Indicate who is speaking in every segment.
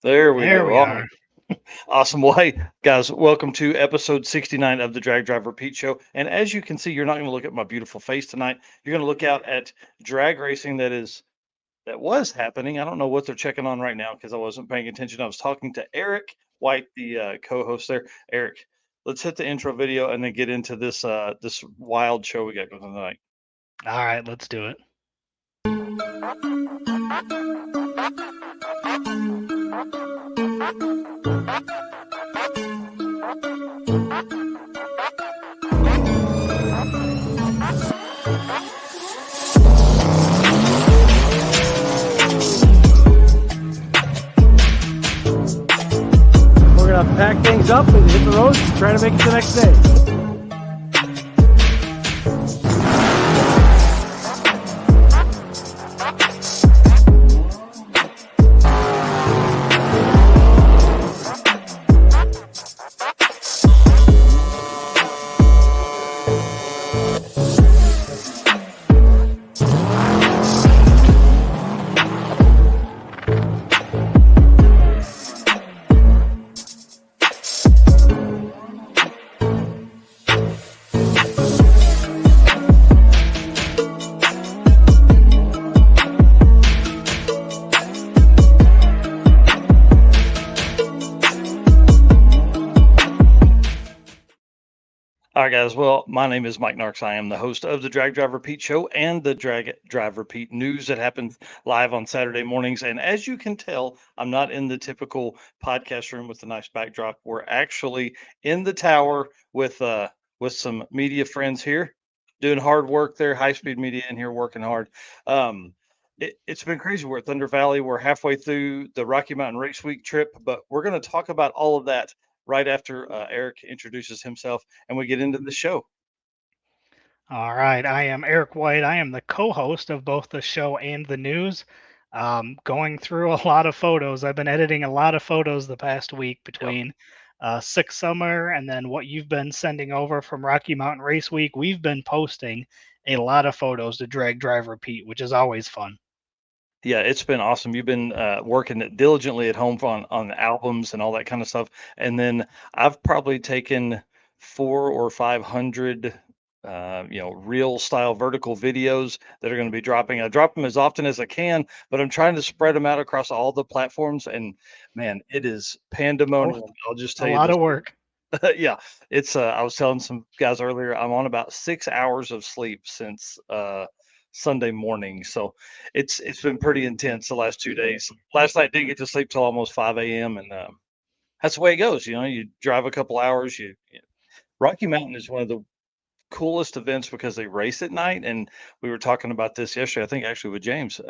Speaker 1: There we
Speaker 2: There
Speaker 1: go.
Speaker 2: we
Speaker 1: All
Speaker 2: are.
Speaker 1: right. Awesome. Well, hey, guys, welcome to episode 69 of the Drag Drive Repeat Show. And as you can see, you're not going to look at my beautiful face tonight. You're going to look out at drag racing that was happening. I don't know what they're checking on right now because I wasn't paying attention. I was talking to Eric White, the co-host there. Eric, let's hit the intro video and then get into this wild show we got going tonight.
Speaker 2: All right, let's do it.
Speaker 3: We're gonna pack things up and hit the road, try to make it the next day.
Speaker 1: All right, guys. Well, my name is Mike Narks. I am the host of the Drag Drive Repeat Show and the Drag Drive Repeat news that happens live on Saturday mornings. And as you can tell, I'm not in the typical podcast room with a nice backdrop. We're actually in the tower with some media friends here, doing hard work there. High speed media in here working hard. It's been crazy. We're at Thunder Valley. We're halfway through the Rocky Mountain Race Week trip, but we're going to talk about all of that right after Eric introduces himself and we get into the show.
Speaker 2: All right, I am Eric White. I am the co-host of both the show and the news. Going through a lot of photos. I've been editing a lot of photos the past week
Speaker 1: Yep.
Speaker 2: between Six Summer and then what you've been sending over from Rocky Mountain Race Week. We've been posting a lot of photos to Drag Drive Repeat, which is always fun.
Speaker 1: Yeah, it's been awesome. You've been working it diligently at home on albums and all that kind of stuff. And then I've probably taken 400 or 500 real style vertical videos that are going to be dropping. I drop them as often as I can, but I'm trying to spread them out across all the platforms. And man, it is
Speaker 2: Oh,
Speaker 1: pandemonium. I'll just
Speaker 2: a
Speaker 1: tell you
Speaker 2: lot
Speaker 1: this.
Speaker 2: of work.
Speaker 1: Yeah, it's I was telling some guys earlier, I'm on about 6 hours of sleep since Sunday morning. So it's been pretty intense the last 2 days. Last night didn't get to sleep till almost 5 a.m. and that's the way it goes. You drive a couple hours. Rocky Mountain is one of the coolest events because they race at night, and we were talking about this yesterday, I think actually with James,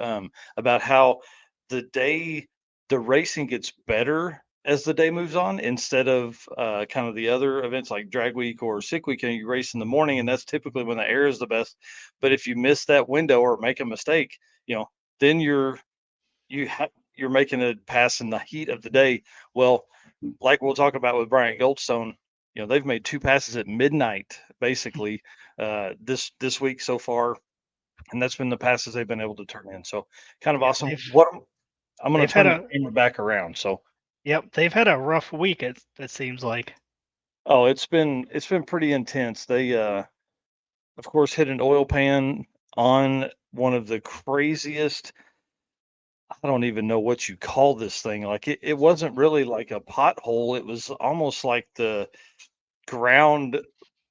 Speaker 1: about how the day the racing gets better as the day moves on instead of kind of the other events like drag week or sick week, and you race in the morning, and that's typically when the air is the best. But if you miss that window or make a mistake, then you're making a pass in the heat of the day. Well, like we'll talk about with Brian Goldstone, they've made two passes at midnight basically this week so far, and that's been the passes they've been able to turn in. So kind of
Speaker 2: Yeah,
Speaker 1: awesome. I'm going
Speaker 2: they've
Speaker 1: to
Speaker 2: had
Speaker 1: turn the
Speaker 2: a
Speaker 1: camera back around. So
Speaker 2: they've had a rough week. It seems like.
Speaker 1: oh, it's been pretty intense. They of course hit an oil pan on one of the craziest. I don't even know what you call this thing. Like it wasn't really like a pothole. It was almost like the ground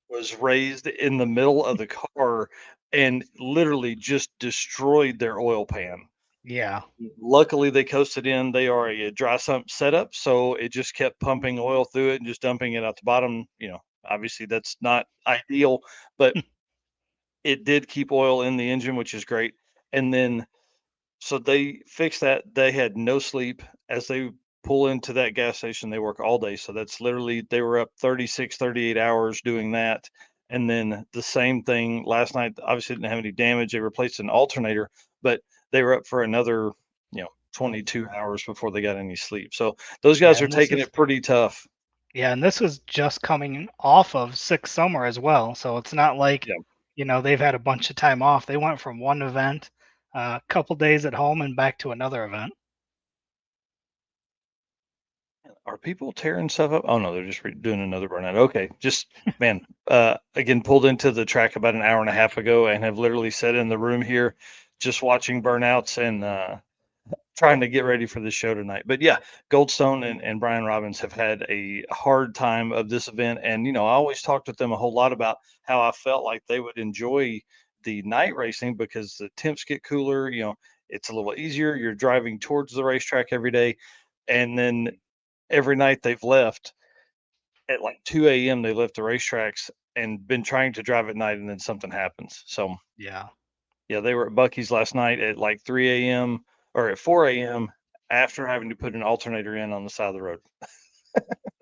Speaker 1: was raised in the middle of the car and literally just destroyed their oil pan.
Speaker 2: Yeah.
Speaker 1: Luckily, they coasted in. They are a dry sump setup, so it just kept pumping oil through it and just dumping it out the bottom. Obviously that's not ideal, but it did keep oil in the engine, which is great. And then so they fixed that. They had no sleep as they pull into that gas station. They work all day. So that's literally, they were up 36, 38 hours doing that. And then the same thing last night, obviously didn't have any damage. They replaced an alternator, but they were up for another, 22 hours before they got any sleep. So those
Speaker 2: Yeah,
Speaker 1: guys are
Speaker 2: and this
Speaker 1: taking
Speaker 2: is
Speaker 1: it pretty tough.
Speaker 2: yeah, and this is just coming off of Six Summer as well. So it's not like,
Speaker 1: Yeah.
Speaker 2: they've had a bunch of time off. They went from one event, a couple days at home and back to another event.
Speaker 1: are people tearing stuff up? Oh no, they're just doing another burnout. Okay, just man, again, pulled into the track about an hour and a half ago, and have literally sat in the room here, just watching burnouts and trying to get ready for the show tonight. But yeah, Goldstone and Brian Robbins have had a hard time of this event. And, I always talked with them a whole lot about how I felt like they would enjoy the night racing because the temps get cooler, it's a little easier. You're driving towards the racetrack every day. And then every night they've left at like 2 a.m., they left the racetracks and been trying to drive at night, and then something happens. So
Speaker 2: Yeah.
Speaker 1: yeah, they were at Bucky's last night at like 3 a.m. or at 4 a.m. after having to put an alternator in on the side of the road.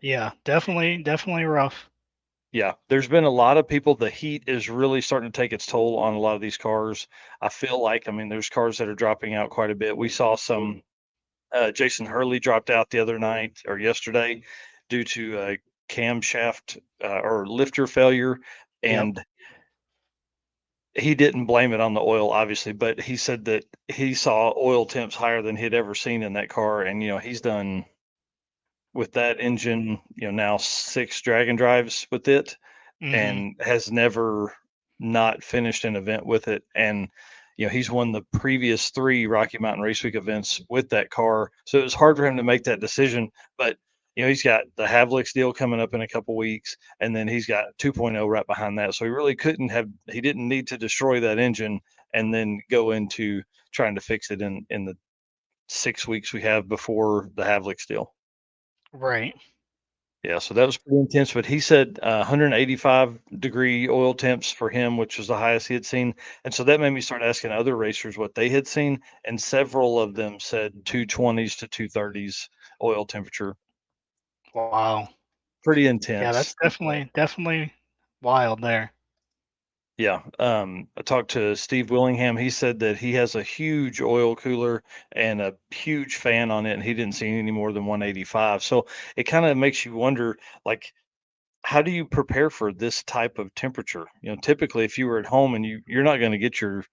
Speaker 2: Yeah, definitely rough.
Speaker 1: Yeah, there's been a lot of people. The heat is really starting to take its toll on a lot of these cars. I feel like, there's cars that are dropping out quite a bit. We saw some, Jason Hurley dropped out the other night or yesterday due to camshaft or lifter failure.
Speaker 2: Yep.
Speaker 1: And he didn't blame it on the oil, obviously, but he said that he saw oil temps higher than he'd ever seen in that car. And, he's done with that engine, now 6 drag and drives with it
Speaker 2: Hmm.
Speaker 1: and has never not finished an event with it. And, he's won the previous 3 Rocky Mountain Race Week events with that car. So it was hard for him to make that decision. But, he's got the Havlicks deal coming up in a couple weeks, and then he's got 2.0 right behind that. So he really he didn't need to destroy that engine and then go into trying to fix it in the 6 weeks we have before the Havlicks deal.
Speaker 2: Right.
Speaker 1: Yeah, so that was pretty intense, but he said 185-degree oil temps for him, which was the highest he had seen. And so that made me start asking other racers what they had seen, and several of them said 220s to 230s oil temperature.
Speaker 2: Wow.
Speaker 1: Pretty
Speaker 2: Yeah,
Speaker 1: intense.
Speaker 2: that's definitely wild there.
Speaker 1: Yeah. I talked to Steve Willingham. He said that he has a huge oil cooler and a huge fan on it, and he didn't see any more than 185. So it kind of makes you wonder, like, how do you prepare for this type of temperature? Typically, if you were at home and you're not going to get your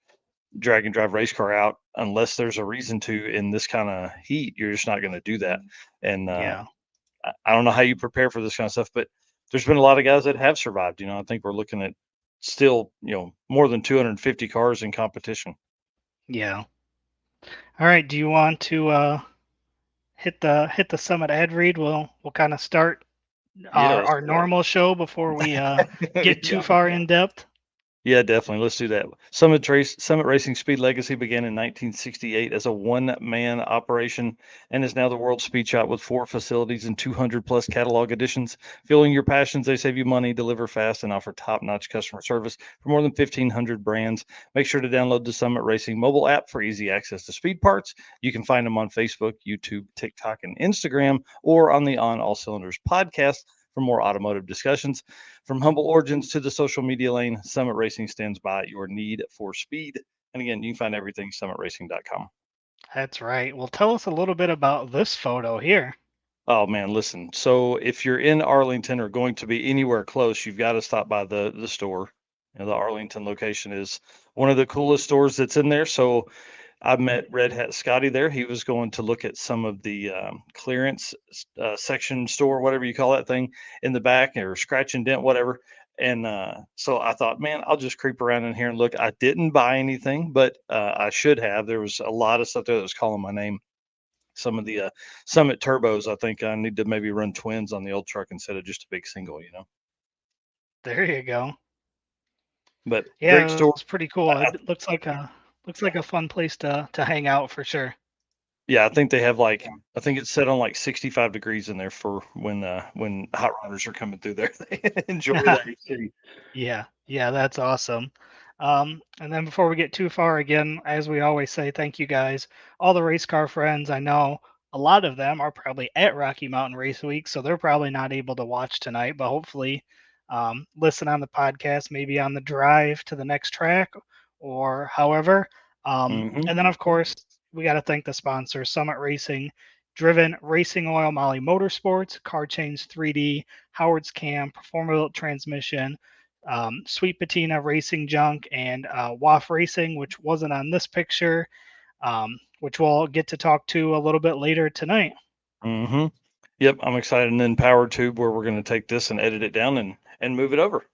Speaker 1: drag and drive race car out unless there's a reason to in this kind of heat. You're just not going to do that. And
Speaker 2: Yeah.
Speaker 1: I don't know how you prepare for this kind of stuff, but there's been a lot of guys that have survived. I think we're looking at still, more than 250 cars in competition.
Speaker 2: Yeah. All right. Do you want to hit the summit ad read? We'll kind of start
Speaker 1: Yeah,
Speaker 2: our normal show before we get too
Speaker 1: yeah.
Speaker 2: far in depth.
Speaker 1: Yeah, definitely. Let's do that. Summit Racing Speed Legacy began in 1968 as a one-man operation and is now the world's speed shop with 4 facilities and 200 plus catalog editions. Fueling your passions, they save you money, deliver fast, and offer top-notch customer service for more than 1,500 brands. Make sure to download the Summit Racing mobile app for easy access to speed parts. You can find them on Facebook, YouTube, TikTok, and Instagram, or on the On All Cylinders podcast for more automotive discussions. From humble origins to the social media lane, Summit Racing stands by your need for speed. And again, you can find everything summitracing.com.
Speaker 2: That's right. Well, tell us a little bit about this photo here.
Speaker 1: Oh man, listen. So if you're in Arlington or going to be anywhere close, you've got to stop by the store. The Arlington location is one of the coolest stores that's in there. So I met Red Hat Scotty there. He was going to look at some of the clearance section store, whatever you call that thing, in the back, or scratch and dent, whatever. And so I thought, man, I'll just creep around in here and look. I didn't buy anything, but I should have. There was a lot of stuff there that was calling my name. Some of the Summit turbos, I think I need to maybe run twins on the old truck instead of just a big single.
Speaker 2: There you go.
Speaker 1: But great
Speaker 2: Yeah,
Speaker 1: store.
Speaker 2: it's pretty cool. It looks like a fun place to hang out for sure.
Speaker 1: Yeah, I think they have I think it's set on like 65 degrees in there for when hot rodders are coming through there. They enjoy that AC.
Speaker 2: Yeah, that's awesome. And then before we get too far, again, as we always say, thank you guys, all the race car friends. I know a lot of them are probably at Rocky Mountain Race Week, so they're probably not able to watch tonight, but hopefully listen on the podcast, maybe on the drive to the next track or however.
Speaker 1: Mhm.
Speaker 2: And then, of course, we got to thank the sponsor, Summit Racing, Driven Racing Oil, Molly Motorsports, Car Chains 3D, Howard's Cam, Performable Transmission, Sweet Patina Racing Junk, and WAF Racing, which wasn't on this picture, which we'll get to talk to a little bit later tonight.
Speaker 1: Mhm. Yep, I'm excited. And then Power Tube, where we're going to take this and edit it down and move it over.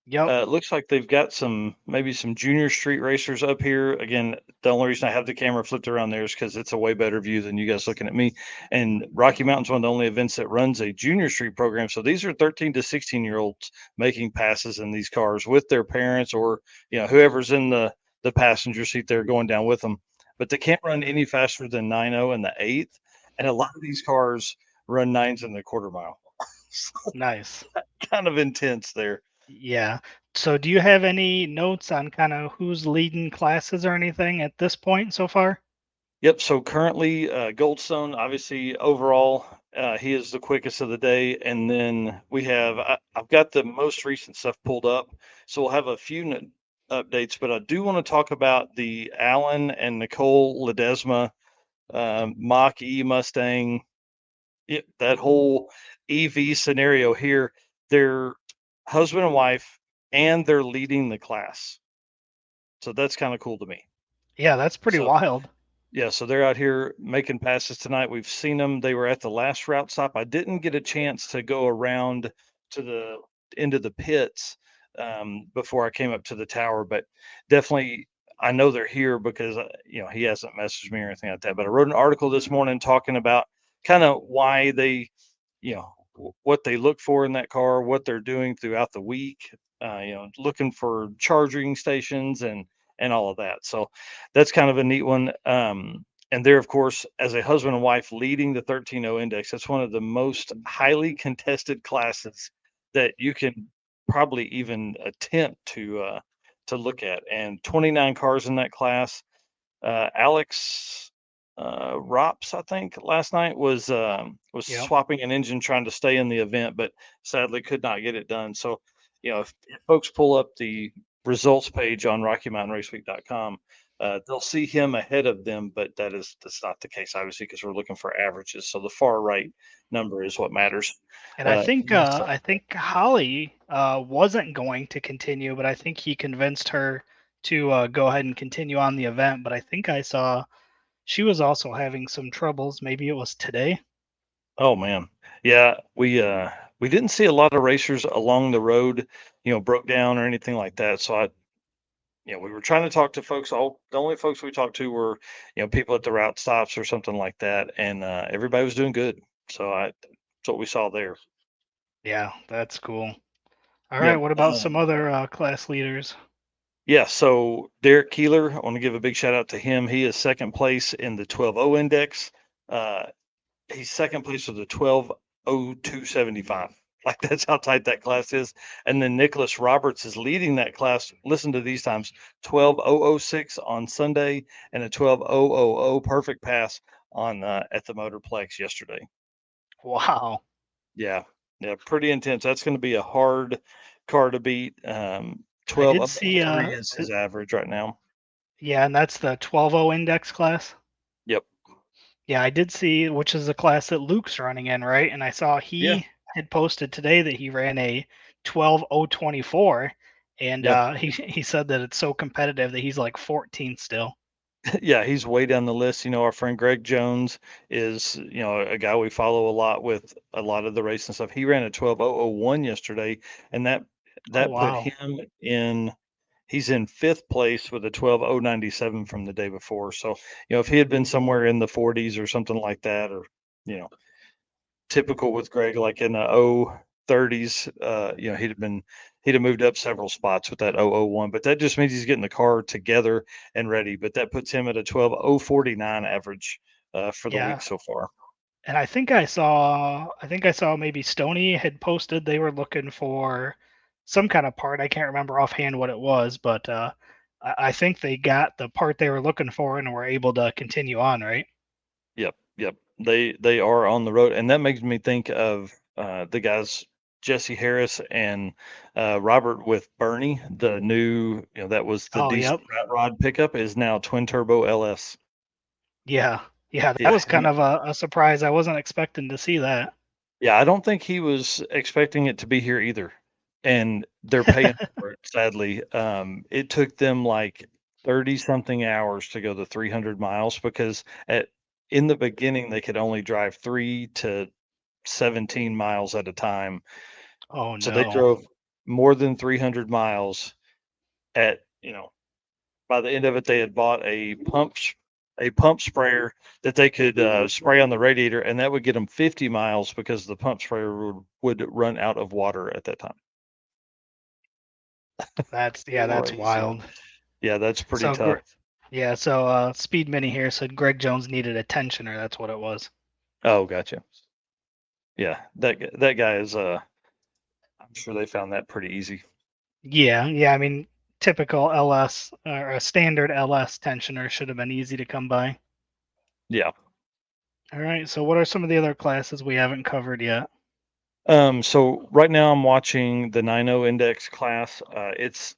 Speaker 2: Yep.
Speaker 1: It looks like they've got maybe some junior street racers up here. Again, the only reason I have the camera flipped around there is because it's a way better view than you guys looking at me. And Rocky Mountain's one of the only events that runs a junior street program. So these are 13 to 16-year-olds making passes in these cars with their parents or whoever's in the passenger seat there going down with them. But they can't run any faster than 9.0 in the eighth. And a lot of these cars run nines in the quarter mile. So
Speaker 2: Nice.
Speaker 1: kind of intense there.
Speaker 2: Yeah. So do you have any notes on kind of who's leading classes or anything at this point so far?
Speaker 1: Yep. So currently, Goldstone, obviously, overall, he is the quickest of the day. And then I've got the most recent stuff pulled up. So we'll have a few updates, but I do want to talk about the Alan and Nicole Ledesma Mach E Mustang, that whole EV scenario here. They're husband and wife, and they're leading the class. So that's kind of cool to me.
Speaker 2: Yeah, that's pretty
Speaker 1: So
Speaker 2: wild.
Speaker 1: yeah, so they're out here making passes tonight. We've seen them. They were at the last route stop. I didn't get a chance to go around to the into the pits before I came up to the tower, but definitely I know they're here because he hasn't messaged me or anything like that. But I wrote an article this morning talking about kind of why they, what they look for in that car, what they're doing throughout the week. Looking for charging stations and all of that. So that's kind of a neat one. And they're, of course, as a husband and wife leading the 13.0 index. That's one of the most highly contested classes that you can probably even attempt to look at. And 29 cars in that class. Alex Rops, I think, last night was
Speaker 2: Yep.
Speaker 1: swapping an engine trying to stay in the event, but sadly could not get it done. So, if folks pull up the results page on RockyMountainRaceweek.com, they'll see him ahead of them, but that's not the case, obviously, because we're looking for averages. So the far right number is what matters.
Speaker 2: And I think
Speaker 1: Yes,
Speaker 2: uh, I think Holly wasn't going to continue, but I think he convinced her to go ahead and continue on the event. But I think I saw she was also having some troubles. Maybe it was today.
Speaker 1: oh man. Yeah, we didn't see a lot of racers along the road, broke down or anything like that. So we were trying to talk to folks. The only folks we talked to were, people at the route stops or something like that, and everybody was doing good. So that's what we saw there.
Speaker 2: Yeah, that's cool. All right.
Speaker 1: Yep.
Speaker 2: What about some other class leaders?
Speaker 1: Yeah. So Derek Keeler, I want to give a big shout out to him. He is second place in the 12.0 index. Uh, he's second place with a 12.0275. Like that's how tight that class is. And then Nicholas Roberts is leading that class. Listen to these times: 12.006 on Sunday and a 12.000 perfect pass on at the Motorplex yesterday.
Speaker 2: Wow.
Speaker 1: Yeah, yeah, pretty intense. That's going to be a hard car to beat.
Speaker 2: I did see
Speaker 1: 12.03 is his average right now.
Speaker 2: yeah, and that's the 12.0 index class.
Speaker 1: Yep.
Speaker 2: Yeah, I did see, which is the class that Luke's running in, right? And I saw
Speaker 1: Yeah.
Speaker 2: he had posted today that he ran a 12.024, and
Speaker 1: Yeah.
Speaker 2: he said that it's so competitive that he's like 14th still.
Speaker 1: Yeah, he's way down the list. Our friend Greg Jones is, a guy we follow a lot with a lot of the race and stuff. He ran a 12.001 yesterday, and that
Speaker 2: Oh
Speaker 1: that put
Speaker 2: wow.
Speaker 1: him in. He's in fifth place with a 12.097 from the day before. So, if he had been somewhere in the 40s or something like that, or you know, typical with Greg, like in the 30s, he'd have moved up several spots with that 001. But that just means he's getting the car together and ready. But that puts him at a 12.049 average for the week
Speaker 2: Yeah.
Speaker 1: so far.
Speaker 2: And I think I saw maybe Stony had posted they were looking for some kind of part. I can't remember offhand what it was, but I think they got the part they were looking for and were able to continue on, right?
Speaker 1: Yep, yep. They are on the road, and that makes me think of the guys Jesse Harris and Robert with Bernie. The new, that was the
Speaker 2: Oh,
Speaker 1: diesel
Speaker 2: yep.
Speaker 1: rat rod pickup is now twin turbo LS.
Speaker 2: Yeah. Yeah, that
Speaker 1: Yeah,
Speaker 2: was kind of a surprise. I wasn't expecting to see that.
Speaker 1: yeah. I don't think he was expecting it to be here either, and they're paying for it. Sadly, it took them like 30 something hours to go the 300 miles because in the beginning they could only drive 3 to 17 miles at a time.
Speaker 2: Oh
Speaker 1: So they
Speaker 2: no.
Speaker 1: drove more than 300 miles at, by the end of it, they had bought a pump sprayer that they could spray on the radiator, and that would get them 50 miles because the pump sprayer would run out of water at that time.
Speaker 2: That's
Speaker 1: Crazy.
Speaker 2: wild.
Speaker 1: Yeah, that's pretty
Speaker 2: So
Speaker 1: tough.
Speaker 2: Speed Mini here said Greg Jones needed a tensioner. That's what it was.
Speaker 1: Oh, gotcha. Yeah, that guy is I'm sure they found that pretty easy.
Speaker 2: Yeah. I mean, typical LS or a standard LS tensioner should have been easy to come by.
Speaker 1: Yeah.
Speaker 2: All right. So what are some of the other classes we haven't covered yet?
Speaker 1: So right now I'm watching the 9.0 index class. It's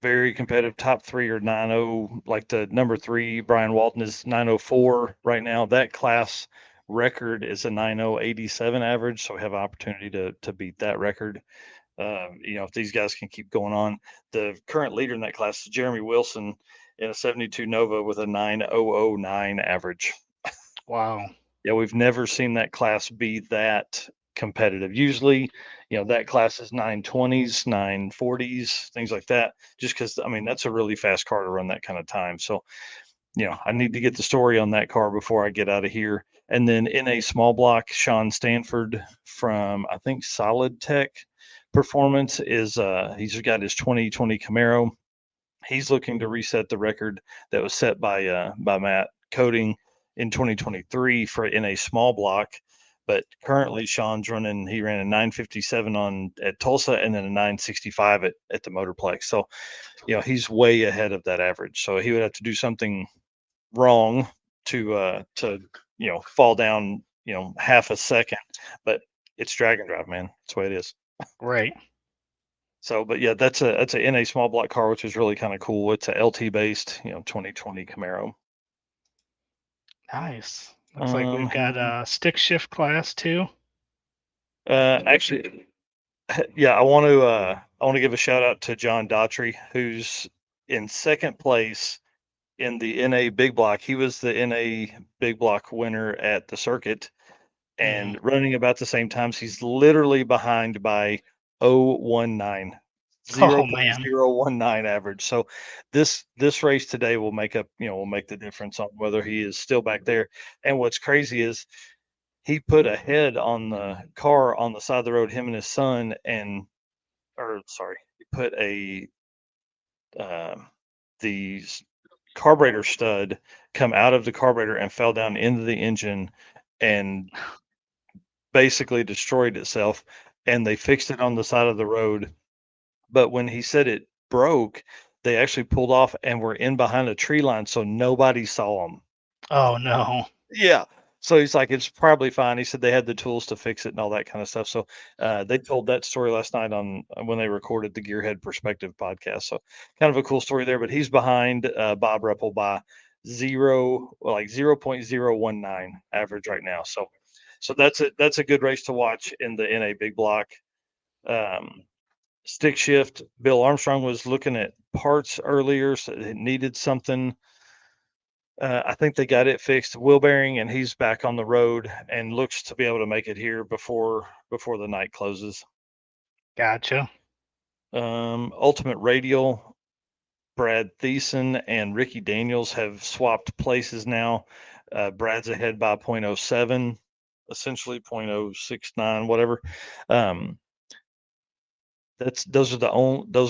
Speaker 1: very competitive. Top 3 are 9.0. Like the number 3, Brian Walton, is 9.04 right now. That class record is a 9.087 average, so we have an opportunity to beat that record. If these guys can keep going on. The current leader in that class is Jeremy Wilson in a 72 Nova with a 9.009 average.
Speaker 2: Wow.
Speaker 1: Yeah, we've never seen that class be that competitive. Usually, that class is 920s, 940s, things like that, just because, I mean, that's a really fast car to run that kind of time. So, I need to get the story on that car before I get out of here. And then in a small block, Sean Stanford from, I think, Solid Tech Performance he's got his 2020 Camaro. He's looking to reset the record that was set by Matt Coding in 2023 for in a small block. But currently, Sean's running. He ran a 957 at Tulsa and then a 965 at the Motorplex. So, he's way ahead of that average. So he would have to do something wrong to fall down half a second. But it's drag and drive, man. That's the way it is.
Speaker 2: Right.
Speaker 1: So, but yeah, that's a NA small block car, which is really kind of cool. It's a LT based, 2020 Camaro.
Speaker 2: Nice. Looks like we've got
Speaker 1: Um,
Speaker 2: a stick shift class too.
Speaker 1: Actually, yeah, I want to give a shout out to John Daughtry, who's in second place in the NA big block. He was the NA big block winner at the circuit and running about the same times. He's literally behind by 019.
Speaker 2: Oh man.
Speaker 1: 0.019 average. So this race today will make the difference on whether he is still back there. And what's crazy is he put a head on the car on the side of the road, him and his son, he put the carburetor stud come out of the carburetor and fell down into the engine and basically destroyed itself. And they fixed it on the side of the road. But when he said it broke, they actually pulled off and were in behind a tree line, so nobody saw them.
Speaker 2: Oh no.
Speaker 1: Yeah. So he's like, it's probably fine. He said they had the tools to fix it and all that kind of stuff. So they told that story last night on when they recorded the Gearhead Perspective podcast. So kind of a cool story there. But he's behind Bob Ruppel by 0.019 average right now. So that's a good race to watch in the NA big block. Stick shift. Bill Armstrong was looking at parts earlier, so it needed something. I think they got it fixed, wheel bearing, and he's back on the road and looks to be able to make it here before the night closes.
Speaker 2: Gotcha.
Speaker 1: Ultimate Radial, Brad Thiessen and Ricky Daniels have swapped places now. Brad's ahead by 0.07, essentially 0.069, whatever. Those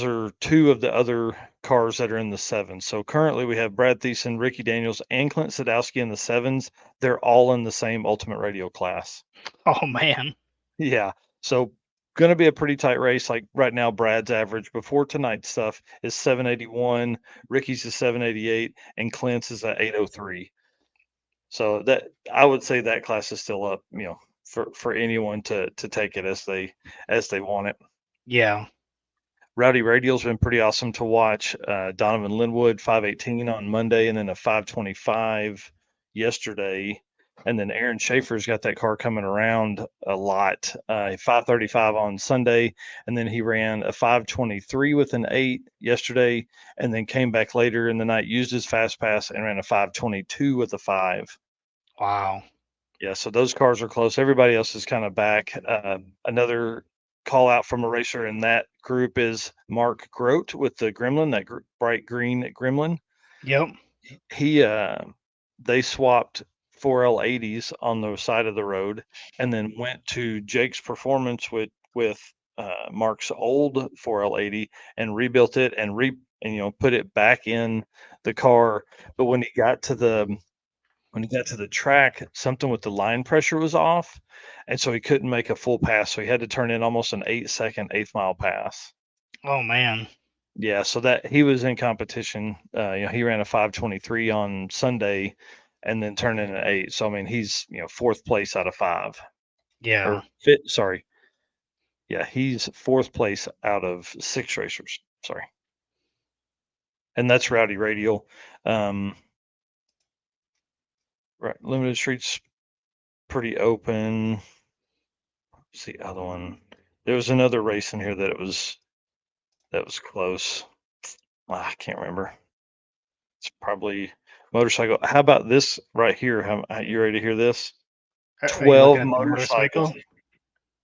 Speaker 1: are two of the other cars that are in the sevens. So currently we have Brad Thiessen, Ricky Daniels, and Clint Sadowski in the sevens. They're all in the same Ultimate Radio class.
Speaker 2: Oh man.
Speaker 1: Yeah. So going to be a pretty tight race. Like right now, Brad's average before tonight's stuff is 781, Ricky's is 788, and Clint's is at 803. So that I would say that class is still up, for anyone to take it as they want it.
Speaker 2: Yeah.
Speaker 1: Rowdy Radial's been pretty awesome to watch. Donovan Linwood, 518 on Monday, and then a 525 yesterday. And then Aaron Schaefer's got that car coming around a lot. 535 on Sunday, and then he ran a 523 with an 8 yesterday, and then came back later in the night, used his fast pass, and ran a 522 with a 5.
Speaker 2: Wow.
Speaker 1: Yeah, so those cars are close. Everybody else is kind of back. Another call out from a racer in that group is Mark Grote with the Gremlin, that bright green Gremlin.
Speaker 2: Yep.
Speaker 1: He they swapped 4L80s on the side of the road, and then went to Jake's Performance with Mark's old 4L80 and rebuilt it and put it back in the car. But when he got to the track, something with the line pressure was off, and so he couldn't make a full pass. So he had to turn in almost an 8-second eighth mile pass.
Speaker 2: Oh man.
Speaker 1: Yeah, so that he was in competition. He ran a 5:23 on Sunday, and then turned in an 8. So I mean, he's fourth place out of 5,
Speaker 2: Yeah.
Speaker 1: or fit. Sorry, yeah, he's fourth place out of 6 racers. Sorry, and that's Rowdy Radial. Right, limited streets pretty open. What's the other one? There was another race in here that was close. I can't remember. It's probably motorcycle. How about this right here? You ready to hear this?
Speaker 2: Are you looking
Speaker 1: 12
Speaker 2: at the
Speaker 1: motorcycles.
Speaker 2: motorcycle?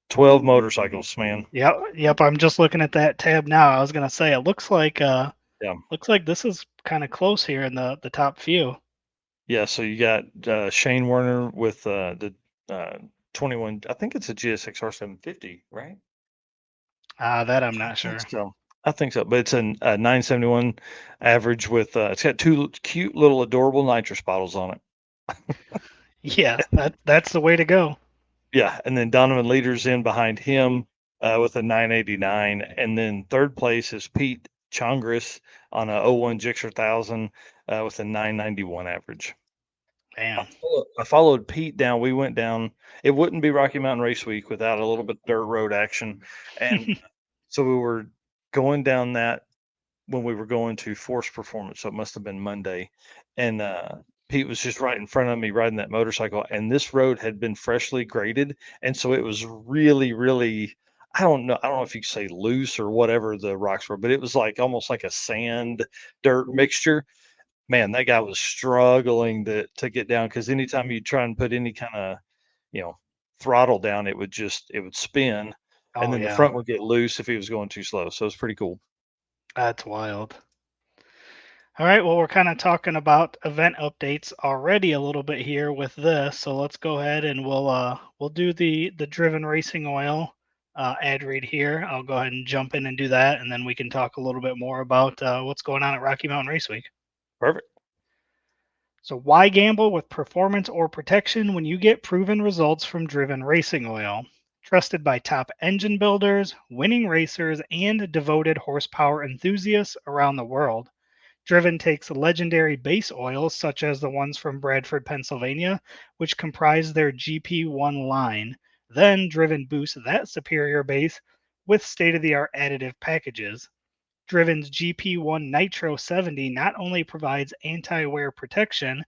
Speaker 1: 12 motorcycles, man.
Speaker 2: Yep. I'm just looking at that tab now. I was gonna say it looks like
Speaker 1: Yeah.
Speaker 2: this is kind of close here in the top few.
Speaker 1: Yeah, so you got Shane Werner with the 21. I think it's a GSX-R 750, right?
Speaker 2: That I'm
Speaker 1: I
Speaker 2: not
Speaker 1: think
Speaker 2: sure.
Speaker 1: so. I think so, but it's a 971 average with it's got 2 cute little adorable nitrous bottles on it.
Speaker 2: Yeah, that's the way to go.
Speaker 1: Yeah, and then Donovan Leader's in behind him with a 989, and then third place is Pete Chongris on a 01 Gixxer 1000 with a 991 average.
Speaker 2: Man.
Speaker 1: I followed Pete down. We went down. It wouldn't be Rocky Mountain Race Week without a little bit of dirt road action, and so we were going down that when we were going to Force Performance. So it must have been Monday, and Pete was just right in front of me riding that motorcycle, and this road had been freshly graded, and so it was really, really. I don't know if you could say loose or whatever the rocks were, but it was like almost like a sand dirt mixture. Man, that guy was struggling to get down, because anytime you try and put any kind of, you know, throttle down, it would spin, and
Speaker 2: Oh
Speaker 1: then the
Speaker 2: yeah,
Speaker 1: front would get loose if he was going too slow. So it's pretty cool.
Speaker 2: that's wild. All right, well, we're kind of talking about event updates already a little bit here with this, so let's go ahead and we'll do the driven racing oil ad read here. I'll go ahead and jump in and do that, and then we can talk a little bit more about what's going on at Rocky Mountain Race Week.
Speaker 1: Perfect.
Speaker 2: So, why gamble with performance or protection when you get proven results from driven racing oil? Trusted by top engine builders, winning racers, and devoted horsepower enthusiasts around the world. Driven takes legendary base oils such as the ones from Bradford, Pennsylvania, which comprise their GP1 line. Then Driven boosts that superior base with state of the art additive packages. Driven's GP1 Nitro 70 not only provides anti wear protection,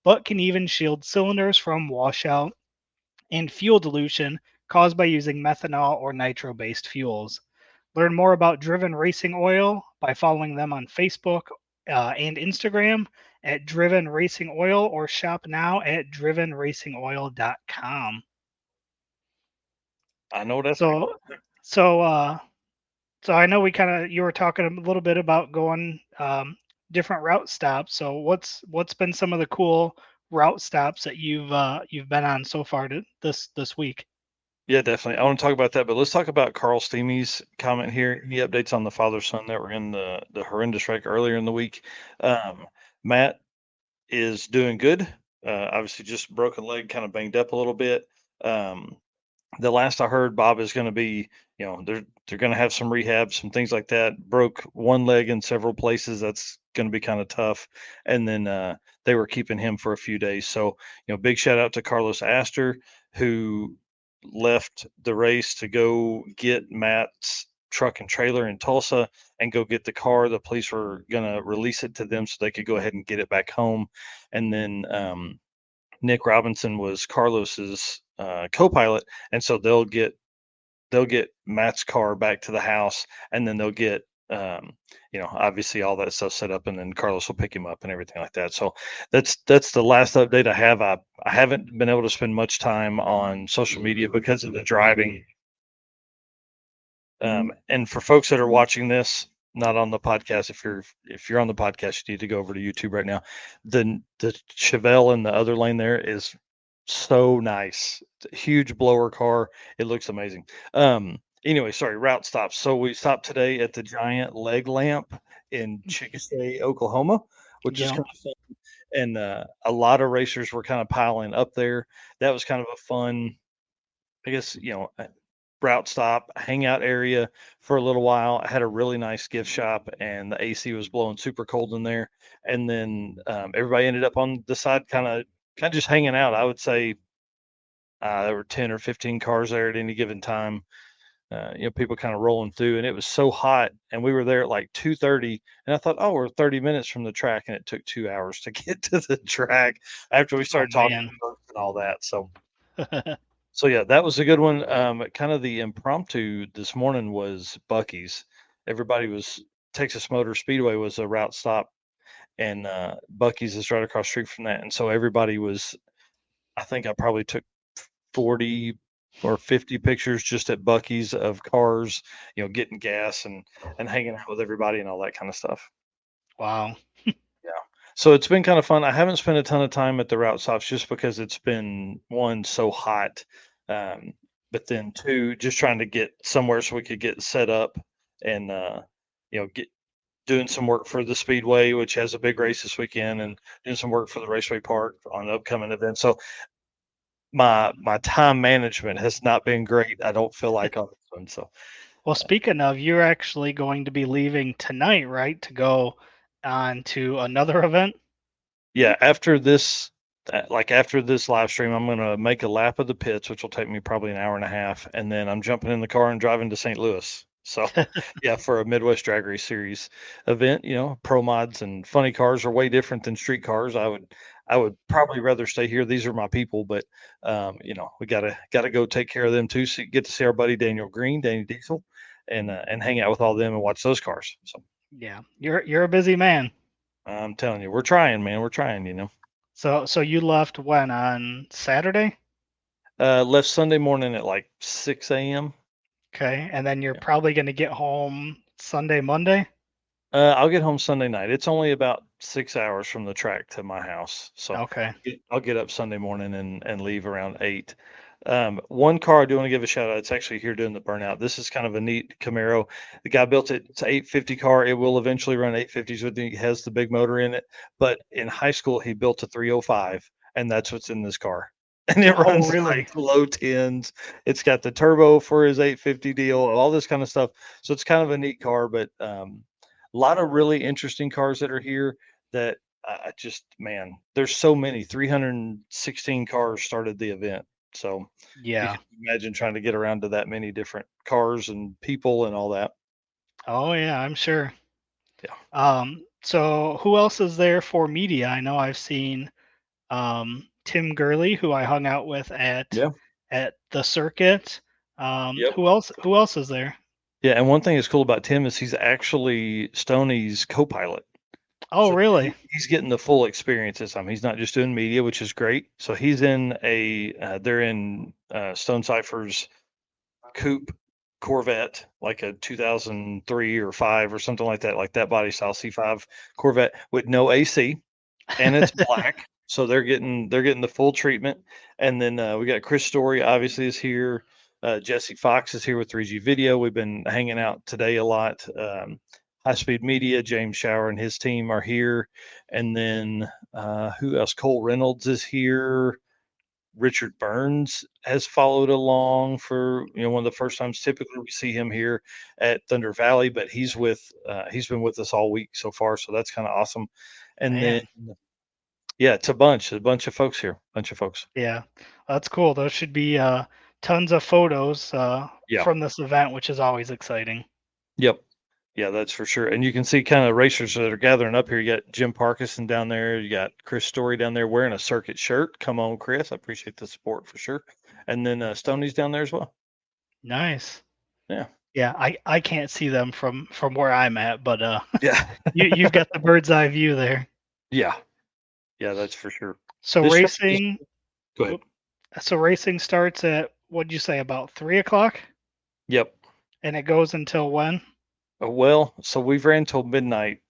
Speaker 2: but can even shield cylinders from washout and fuel dilution caused by using methanol or nitro based fuels. Learn more about Driven Racing Oil by following them on Facebook and Instagram at Driven Racing Oil, or shop now at drivenracingoil.com.
Speaker 1: I know that's
Speaker 2: So, so, uh, so I know you were talking a little bit about going different route stops. So what's been some of the cool route stops that you've been on so far this week?
Speaker 1: Yeah, definitely. I want to talk about that, but let's talk about Carl Steamy's comment here. He updates on the father son that were in the horrendous wreck earlier in the week. Matt is doing good. Obviously, just broken leg, kind of banged up a little bit. The last I heard, Bob is going to be, they're going to have some rehab, some things like that. Broke one leg in several places. That's going to be kind of tough. And then they were keeping him for a few days. So, big shout out to Carlos Astor, who left the race to go get Matt's truck and trailer in Tulsa and go get the car. The police were going to release it to them so they could go ahead and get it back home. And then Nick Robinson was Carlos's co-pilot, and so they'll get Matt's car back to the house, and then they'll get Obviously all that stuff set up, and then Carlos will pick him up and everything like that. So that's the last update I have. I haven't been able to spend much time on social media because of the driving. And for folks that are watching this, not on the podcast, if you're on the podcast, you need to go over to YouTube right now. The Chevelle in the other lane there is so nice. It's a huge blower car. It looks amazing. Anyway, sorry, route stops. So we stopped today at the Giant Leg Lamp in Chickasha, Oklahoma, which is
Speaker 2: Yeah.
Speaker 1: kind of fun. And a lot of racers were kind of piling up there. That was kind of a fun, I guess, route stop, hangout area for a little while. I had a really nice gift shop, and the AC was blowing super cold in there. And then everybody ended up on the side, kind of just hanging out. I would say there were 10 or 15 cars there at any given time. People kind of rolling through, and it was so hot. And we were there at like 2:30, and I thought, oh, we're 30 minutes from the track, and it took 2 hours to get to the track after we
Speaker 2: Oh
Speaker 1: started talking
Speaker 2: man.
Speaker 1: and all that. So yeah, that was a good one. Kind of the impromptu this morning was Bucky's. Everybody was Texas Motor Speedway was a route stop, and Bucky's is right across the street from that. And so everybody was. I think I probably took 40 or 50 pictures just at Bucky's of cars, getting gas and hanging out with everybody and all that kind of stuff.
Speaker 2: Wow.
Speaker 1: Yeah. So it's been kind of fun. I haven't spent a ton of time at the route stops just because it's been one so hot. Um, but then two, just trying to get somewhere so we could get set up and get doing some work for the speedway, which has a big race this weekend, and doing some work for the raceway park on upcoming events. So my time management has not been great. I don't feel like on this one. So
Speaker 2: Well, speaking of, you're actually going to be leaving tonight, right, to go on to another event?
Speaker 1: yeah, after this, after this live stream, I'm gonna make a lap of the pits, which will take me probably an hour and a half, and then I'm jumping in the car and driving to St. Louis. So, yeah, for a Midwest Drag Race Series event, pro mods and funny cars are way different than street cars. I would probably rather stay here. These are my people, but we gotta go take care of them too. So you get to see our buddy Daniel Green, Danny Diesel, and hang out with all them and watch those cars. So
Speaker 2: Yeah, you're a busy man.
Speaker 1: I'm telling you, we're trying, man. We're trying.
Speaker 2: So you left when on Saturday?
Speaker 1: Left Sunday morning at like 6 a.m.
Speaker 2: Okay, and then you're
Speaker 1: Yeah.
Speaker 2: probably going to get home Sunday, Monday?
Speaker 1: I'll get home Sunday night. It's only about 6 hours from the track to my house, so
Speaker 2: Okay.
Speaker 1: I'll get up Sunday morning and leave around 8. One car I do want to give a shout out. It's actually here doing the burnout. This is kind of a neat Camaro. The guy built it. It's an 850 car. It will eventually run 850s with it. It has the big motor in it. But in high school, he built a 305, and that's what's in this car. And it
Speaker 2: Oh,
Speaker 1: runs
Speaker 2: really?
Speaker 1: like low tens. It's got the turbo for his 850 deal, all this kind of stuff. So it's kind of a neat car, but a lot of really interesting cars that are here that I just, man, there's so many. 316 cars started the event. So you
Speaker 2: Yeah.
Speaker 1: can imagine trying to get around to that many different cars and people and all that.
Speaker 2: Oh, yeah, I'm sure.
Speaker 1: Yeah.
Speaker 2: So who else is there for media? I know I've seen Tim Gurley, who I hung out with
Speaker 1: Yeah.
Speaker 2: at the circuit.
Speaker 1: Yep.
Speaker 2: Who else is there?
Speaker 1: Yeah. And one thing that's cool about Tim is he's actually Stoney's co-pilot.
Speaker 2: Oh,
Speaker 1: So
Speaker 2: really?
Speaker 1: he's getting the full experience this time. He's not just doing media, which is great. So he's in they're in Stone Cypher's coupe Corvette, like a 2003 or 5 or something like that body style C5 Corvette with no AC, and it's black. So they're getting the full treatment. And then we got Chris Story obviously is here. Jesse Fox is here with 3G Video. We've been hanging out today a lot. High Speed Media, James Shower and his team are here. And then who else? Cole Reynolds is here. Richard Burns has followed along for one of the first times. Typically, we see him here at Thunder Valley, but he's been with us all week so far, so that's kind of awesome. And then,
Speaker 2: Man,
Speaker 1: yeah, it's a bunch of folks here, bunch of folks.
Speaker 2: yeah, that's cool. Those should be tons of photos
Speaker 1: Yeah,
Speaker 2: from this event, which is always exciting.
Speaker 1: yep, yeah, that's for sure. And you can see kind of racers that are gathering up here. You got Jim Parkinson down there. You got Chris Story down there wearing a circuit shirt. Come on, Chris, I appreciate the support for sure. And then Stoney's down there as well.
Speaker 2: Nice.
Speaker 1: Yeah.
Speaker 2: Yeah, I can't see them from where I'm at, but
Speaker 1: Yeah.
Speaker 2: you've got the bird's eye view there.
Speaker 1: Yeah. Yeah, that's for sure.
Speaker 2: So
Speaker 1: This track is
Speaker 2: racing,
Speaker 1: go ahead.
Speaker 2: whoop, so racing starts at what'd you say about 3 o'clock,
Speaker 1: Yep.
Speaker 2: and it goes until when?
Speaker 1: Well, so we've ran till midnight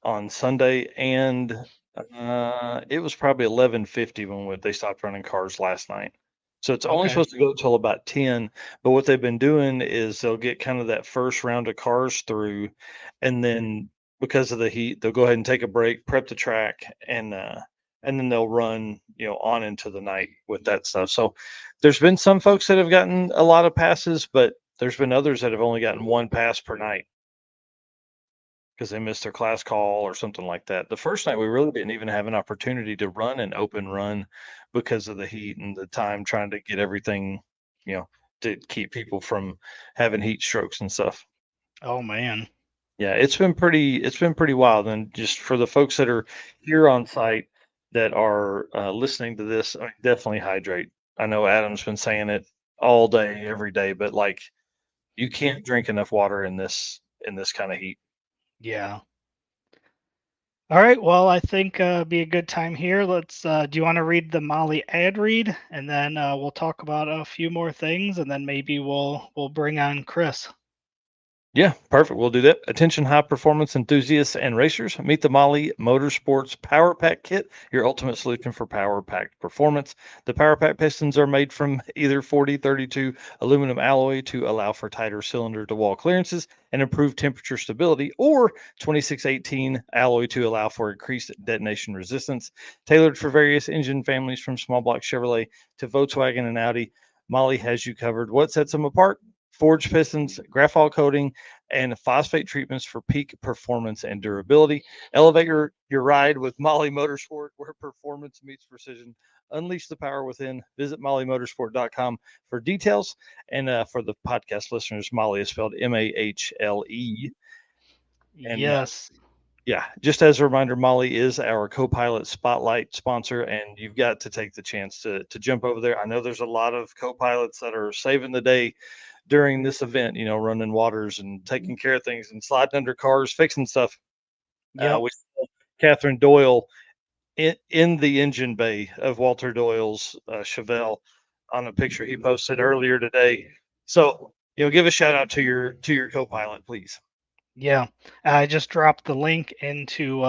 Speaker 1: on Sunday, and it was probably 11:50 when they stopped running cars last night. So it's only
Speaker 2: Okay,
Speaker 1: supposed to go till about 10. But what they've been doing is they'll get kind of that first round of cars through, and then because of the heat, they'll go ahead and take a break, prep the track, and then they'll run on into the night with that stuff. So there's been some folks that have gotten a lot of passes, but there's been others that have only gotten one pass per night because they missed their class call or something like that. The first night, we really didn't even have an opportunity to run an open run because of the heat and the time trying to get everything, you know, to keep people from having heat strokes and stuff.
Speaker 2: oh man,
Speaker 1: Yeah, it's been pretty wild. And just for the folks that are here on site that are listening to this, I mean, definitely hydrate. I know Adam's been saying it all day, every day, but like you can't drink enough water in this kind of heat.
Speaker 2: yeah. All right, well, I think be a good time here. Let's. Do you want to read the Molly ad read, and then we'll talk about a few more things, and then maybe we'll bring on Chris.
Speaker 1: Yeah, perfect. We'll do that. Attention high performance enthusiasts and racers. Meet the Molly Motorsports Power Pack Kit, your ultimate solution for power packed performance. The Power Pack pistons are made from either 4032 aluminum alloy to allow for tighter cylinder to wall clearances and improved temperature stability, or 2618 alloy to allow for increased detonation resistance. Tailored for various engine families from small block Chevrolet to Volkswagen and Audi, Molly has you covered. What sets them apart? Forged pistons, graphite coating, and phosphate treatments for peak performance and durability. Elevate your ride with Molly Motorsport, where performance meets precision. Unleash the power within. Visit mollymotorsport.com for details. And for the podcast listeners, Molly is spelled Mahle. And
Speaker 2: Yes.
Speaker 1: yeah, just as a reminder, Molly is our co-pilot spotlight sponsor, and you've got to take the chance to jump over there. I know there's a lot of co-pilots that are saving the day during this event, running waters and taking care of things and sliding under cars, fixing stuff.
Speaker 2: Yep.
Speaker 1: We saw Catherine Doyle in the engine bay of Walter Doyle's Chevelle on a picture he posted earlier today. So, give a shout out to your co-pilot, please.
Speaker 2: Yeah, I just dropped the link into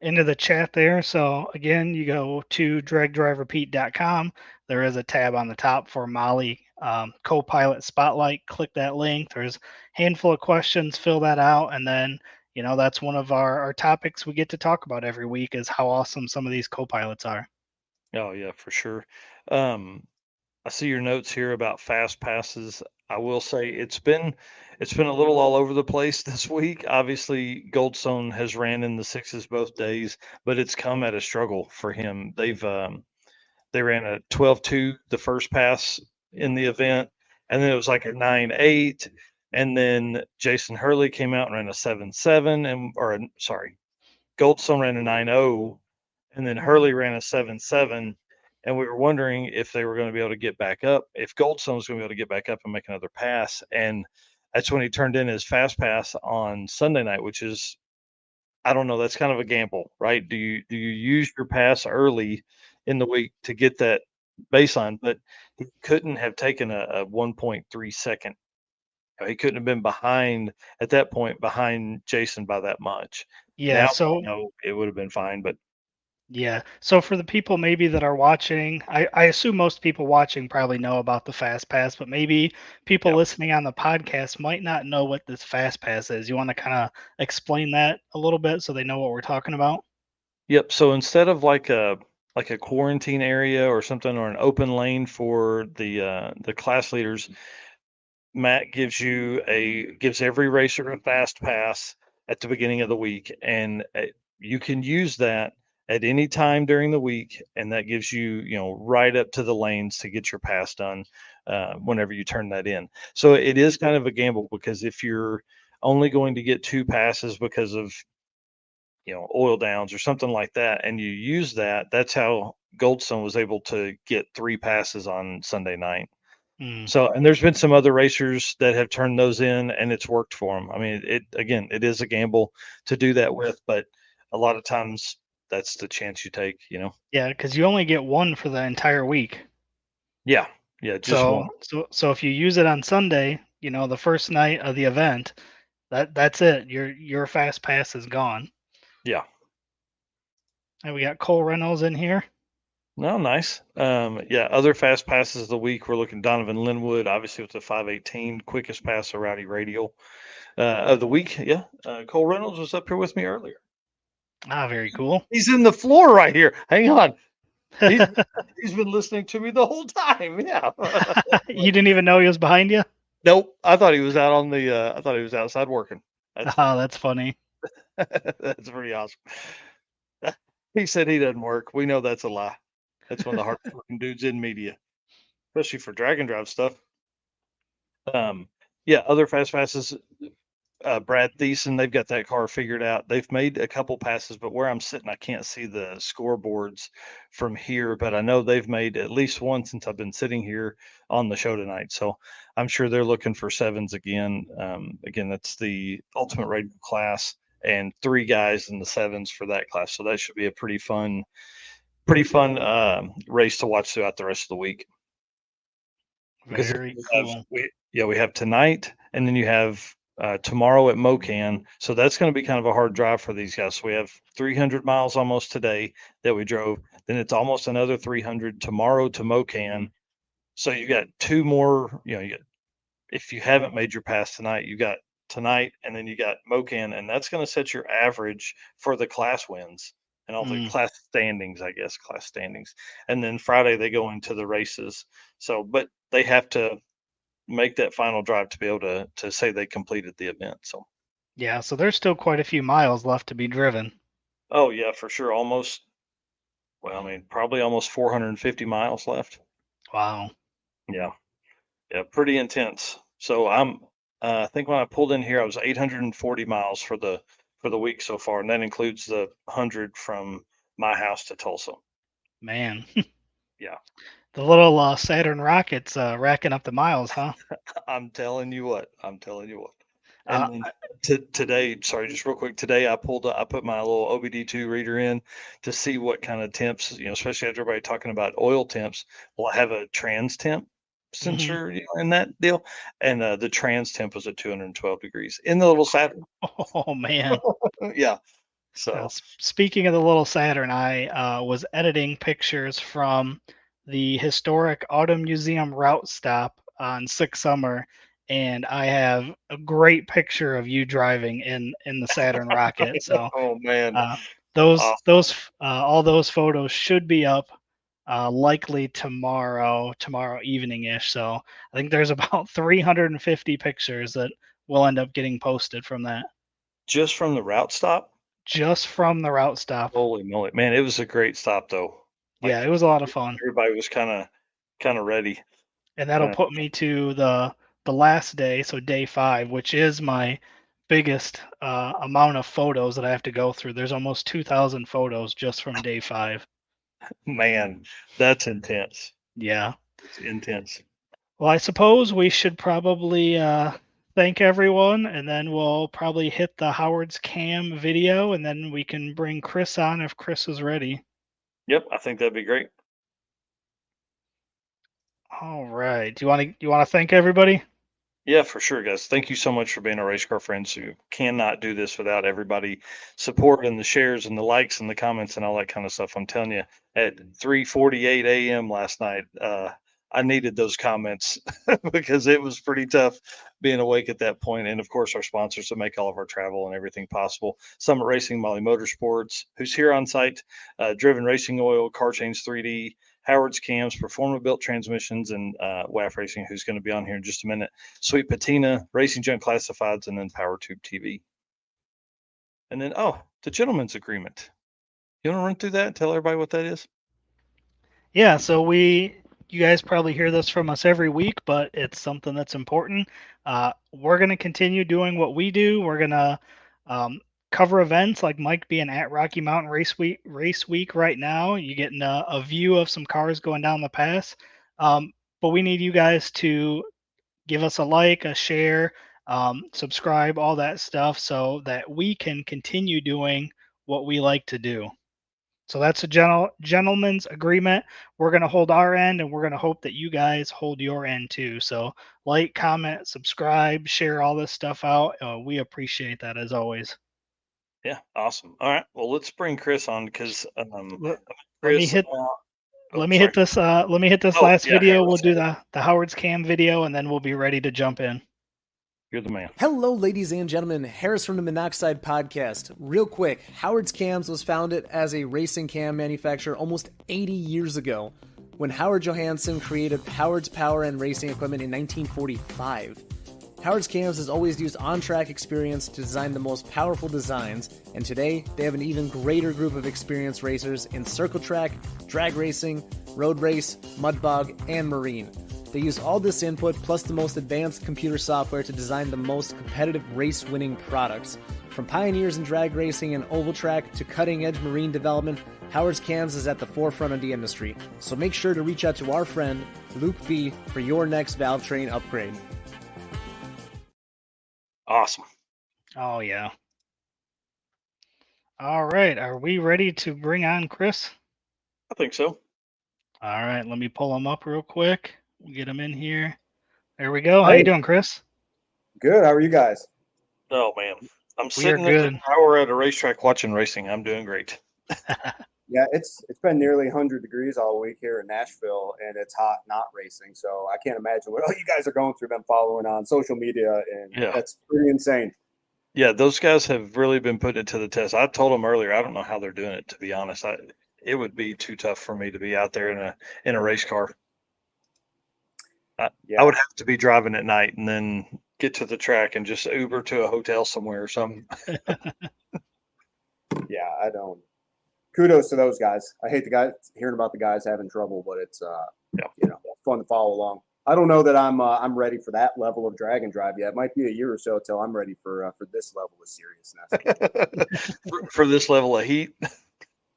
Speaker 2: the chat there. So again, you go to dragdriverpete.com. There is a tab on the top for Molly Copilot Spotlight. Click that link. There's a handful of questions. Fill that out, and then that's one of our topics we get to talk about every week is how awesome some of these co-pilots are.
Speaker 1: Oh yeah, for sure. Um, I see your notes here about fast passes. I will say it's been a little all over the place this week. Obviously, Goldstone has ran in the sixes both days, but it's come at a struggle for him. They ran a 12-2 the first pass in the event, and then it was like a 9-8, and then Jason Hurley came out and ran a 7-7, sorry, Goldstone ran a 9-0, and then Hurley ran a 7-7, and we were wondering if they were going to be able to get back up, if Goldstone was going to be able to get back up and make another pass. And that's when he turned in his fast pass on Sunday night, which is, I don't know, that's kind of a gamble, right? Do you use your pass early in the week to get that baseline? But he couldn't have taken a 1.3 second. He couldn't have been behind at that point behind Jason by that much.
Speaker 2: Yeah.
Speaker 1: Now,
Speaker 2: So
Speaker 1: it would have been fine, but
Speaker 2: Yeah. So for the people maybe that are watching, I assume most people watching probably know about the Fast Pass, but maybe people
Speaker 1: yeah.
Speaker 2: listening on the podcast might not know what this Fast Pass is. You want to kind of explain that a little bit so they know what we're talking about?
Speaker 1: Yep. So instead of like a quarantine area or something or an open lane for the class leaders, Matt gives every racer a fast pass at the beginning of the week, and you can use that at any time during the week, and that gives you right up to the lanes to get your pass done whenever you turn that in. So it is kind of a gamble because if you're only going to get two passes because of oil downs or something like that, and you use that, that's how Goldstone was able to get three passes on Sunday night. So, and there's been some other racers that have turned those in, and it's worked for them. I mean, it is a gamble to do that with, but a lot of times that's the chance you take.
Speaker 2: Yeah, because you only get one for the entire week.
Speaker 1: Yeah, just one.
Speaker 2: So if you use it on Sunday, the first night of the event, that's it. Your fast pass is gone.
Speaker 1: Yeah.
Speaker 2: And we got Cole Reynolds in here.
Speaker 1: No, nice. Yeah, other fast passes of the week. We're looking Donovan Linwood, obviously with the 518, quickest pass, a Rowdy Radial of the week. Yeah, Cole Reynolds was up here with me earlier.
Speaker 2: Ah, very cool.
Speaker 1: He's in the floor right here. Hang on. He's been listening to me the whole time. Yeah.
Speaker 2: You didn't even know he was behind you?
Speaker 1: Nope. I thought he was out on the. I thought he was outside working.
Speaker 2: Oh, that's funny.
Speaker 1: That's pretty awesome. He said he doesn't work. We know that's a lie. That's one of the hardest working dudes in media, especially for drag and drive stuff. Yeah, other fast passes. Brad Thiessen, they've got that car figured out. They've made a couple passes, but where I'm sitting, I can't see the scoreboards from here. But I know they've made at least one since I've been sitting here on the show tonight. So I'm sure they're looking for sevens again. Again, that's the ultimate radio class, and 3 guys in the sevens for that class. So that should be a pretty fun race to watch throughout the rest of the week. Because
Speaker 2: Very cool.
Speaker 1: we have tonight, and then you have tomorrow at Mocan. So that's going to be kind of a hard drive for these guys. So we have 300 miles almost today that we drove. Then it's almost another 300 tomorrow to Mocan. So you got 2 more. If you haven't made your pass tonight, you got tonight, and then you got Mocan, and that's going to set your average for the class wins and all the class standings, I guess, And then Friday they go into the races. So, but they have to make that final drive to be able to say they completed the event. So,
Speaker 2: Yeah, so there's still quite a few miles left to be driven.
Speaker 1: oh yeah, for sure. Almost, well, I mean, probably almost 450 miles left.
Speaker 2: Wow.
Speaker 1: Yeah. Yeah. Pretty intense. So I think when I pulled in here, I was 840 miles for the week so far. And that includes the 100 from my house to Tulsa.
Speaker 2: Man.
Speaker 1: Yeah.
Speaker 2: The little Saturn rockets racking up the miles, huh?
Speaker 1: I'm telling you what.
Speaker 2: Uh,
Speaker 1: And then today, sorry, just real quick. Today, I put my little OBD2 reader in to see what kind of temps, especially after everybody talking about oil temps. Well, I have a trans temp sensor in that deal, and the trans temp was at 212 degrees in the little Saturn.
Speaker 2: Oh man.
Speaker 1: Yeah. So
Speaker 2: Speaking of the little Saturn, I was editing pictures from the historic Auto Museum route stop on Six Summer, and I have a great picture of you driving in the Saturn rocket. So
Speaker 1: oh man,
Speaker 2: all those photos should be up likely tomorrow evening ish. So I think there's about 350 pictures that will end up getting posted from that.
Speaker 1: just from the route stop.
Speaker 2: Just from the route stop.
Speaker 1: Holy moly, man! It was a great stop though.
Speaker 2: Yeah, it was a lot of fun.
Speaker 1: Everybody was kind of ready.
Speaker 2: And that'll put me to the last day, so day 5, which is my biggest amount of photos that I have to go through. There's almost 2,000 photos just from day 5.
Speaker 1: Man, that's intense.
Speaker 2: Yeah.
Speaker 1: It's intense.
Speaker 2: Well, I suppose we should probably thank everyone, and then we'll probably hit the Howard's Cam video, and then we can bring Chris on if Chris is ready.
Speaker 1: Yep, I think that'd be great.
Speaker 2: All right. Do you want to thank everybody?
Speaker 1: Yeah, for sure, guys. Thank you so much for being our race car friends. You cannot do this without everybody support and the shares and the likes and the comments and all that kind of stuff. I'm telling you, at 3:48 a.m. last night, I needed those comments because it was pretty tough being awake at that point. And of course, our sponsors that make all of our travel and everything possible. Summit Racing, Molly Motorsports, who's here on site, Driven Racing Oil, Car Change 3D, Howard's Cams, Performa Built Transmissions, and WAF Racing, who's going to be on here in just a minute. Sweet Patina, Racing Junk Classifieds, and then PowerTube TV. And then, the gentleman's agreement. You want to run through that and tell everybody what that is?
Speaker 2: Yeah, so you guys probably hear this from us every week, but it's something that's important. We're going to continue doing what we do. We're going to cover events like Mike being at Rocky Mountain Race Week right now. You're getting a view of some cars going down the pass. but we need you guys to give us a like, a share, subscribe, all that stuff, so that we can continue doing what we like to do. So that's a gentleman's agreement. We're going to hold our end, and we're going to hope that you guys hold your end too. So like, comment, subscribe, share all this stuff out. We appreciate that as always.
Speaker 1: Yeah, awesome. All right, well, let's bring Chris on because
Speaker 2: Let me hit. Let me hit this. Let me hit this last video. We'll do the Howard's Cam video, and then we'll be ready to jump in.
Speaker 1: You're the man.
Speaker 4: Hello, ladies and gentlemen. Harris from the Monoxide Podcast. Real quick, Howard's Cams was founded as a racing cam manufacturer almost 80 years ago when Howard Johansson created Howard's Power and Racing Equipment in 1945. Howard's Cams has always used on-track experience to design the most powerful designs, and today they have an even greater group of experienced racers in circle track, drag racing, road race, mud bog, and marine. They use all this input plus the most advanced computer software to design the most competitive race-winning products. From pioneers in drag racing and oval track to cutting-edge marine development, Howard's Cams is at the forefront of the industry. So make sure to reach out to our friend, Luke V, for your next valve train upgrade.
Speaker 1: Awesome.
Speaker 2: Oh, yeah. All right. Are we ready to bring on Chris?
Speaker 1: I think so.
Speaker 2: All right. Let me pull him up real quick. We'll get him in here. There we go. How you doing, Chris?
Speaker 5: Good. How are you guys?
Speaker 1: Oh, man. I'm
Speaker 2: We are
Speaker 1: sitting there
Speaker 2: good.
Speaker 1: an hour at a racetrack watching racing. I'm doing great.
Speaker 5: Yeah, it's been nearly 100 degrees all week here in Nashville, and it's hot not racing. So I can't imagine what all you guys are going through. Been following on social media, and
Speaker 1: Yeah.
Speaker 5: that's pretty insane.
Speaker 1: Yeah, those guys have really been putting it to the test. I told them earlier, I don't know how they're doing it, to be honest. It would be too tough for me to be out there in a race car. I would have to be driving at night and then get to the track and just Uber to a hotel somewhere or something.
Speaker 5: Yeah, I don't. Kudos to those guys. I hate the guys hearing about the guys having trouble, but it's fun to follow along. I don't know that I'm ready for that level of drag and drive yet. It might be a year or so till I'm ready for this level of seriousness.
Speaker 1: for this level of heat.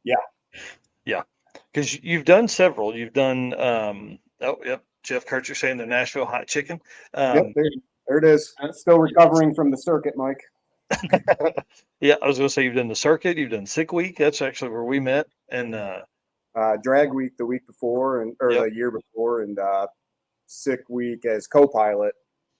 Speaker 1: Yeah, because you've done several. You've done Jeff Kircher saying the Nashville hot chicken.
Speaker 5: Yep, there it is. Still recovering from the circuit, Mike.
Speaker 1: Yeah, I was going to say you've done the circuit. You've done Sick Week. That's actually where we met. And
Speaker 5: Drag Week the week before, the year before, and Sick Week as co-pilot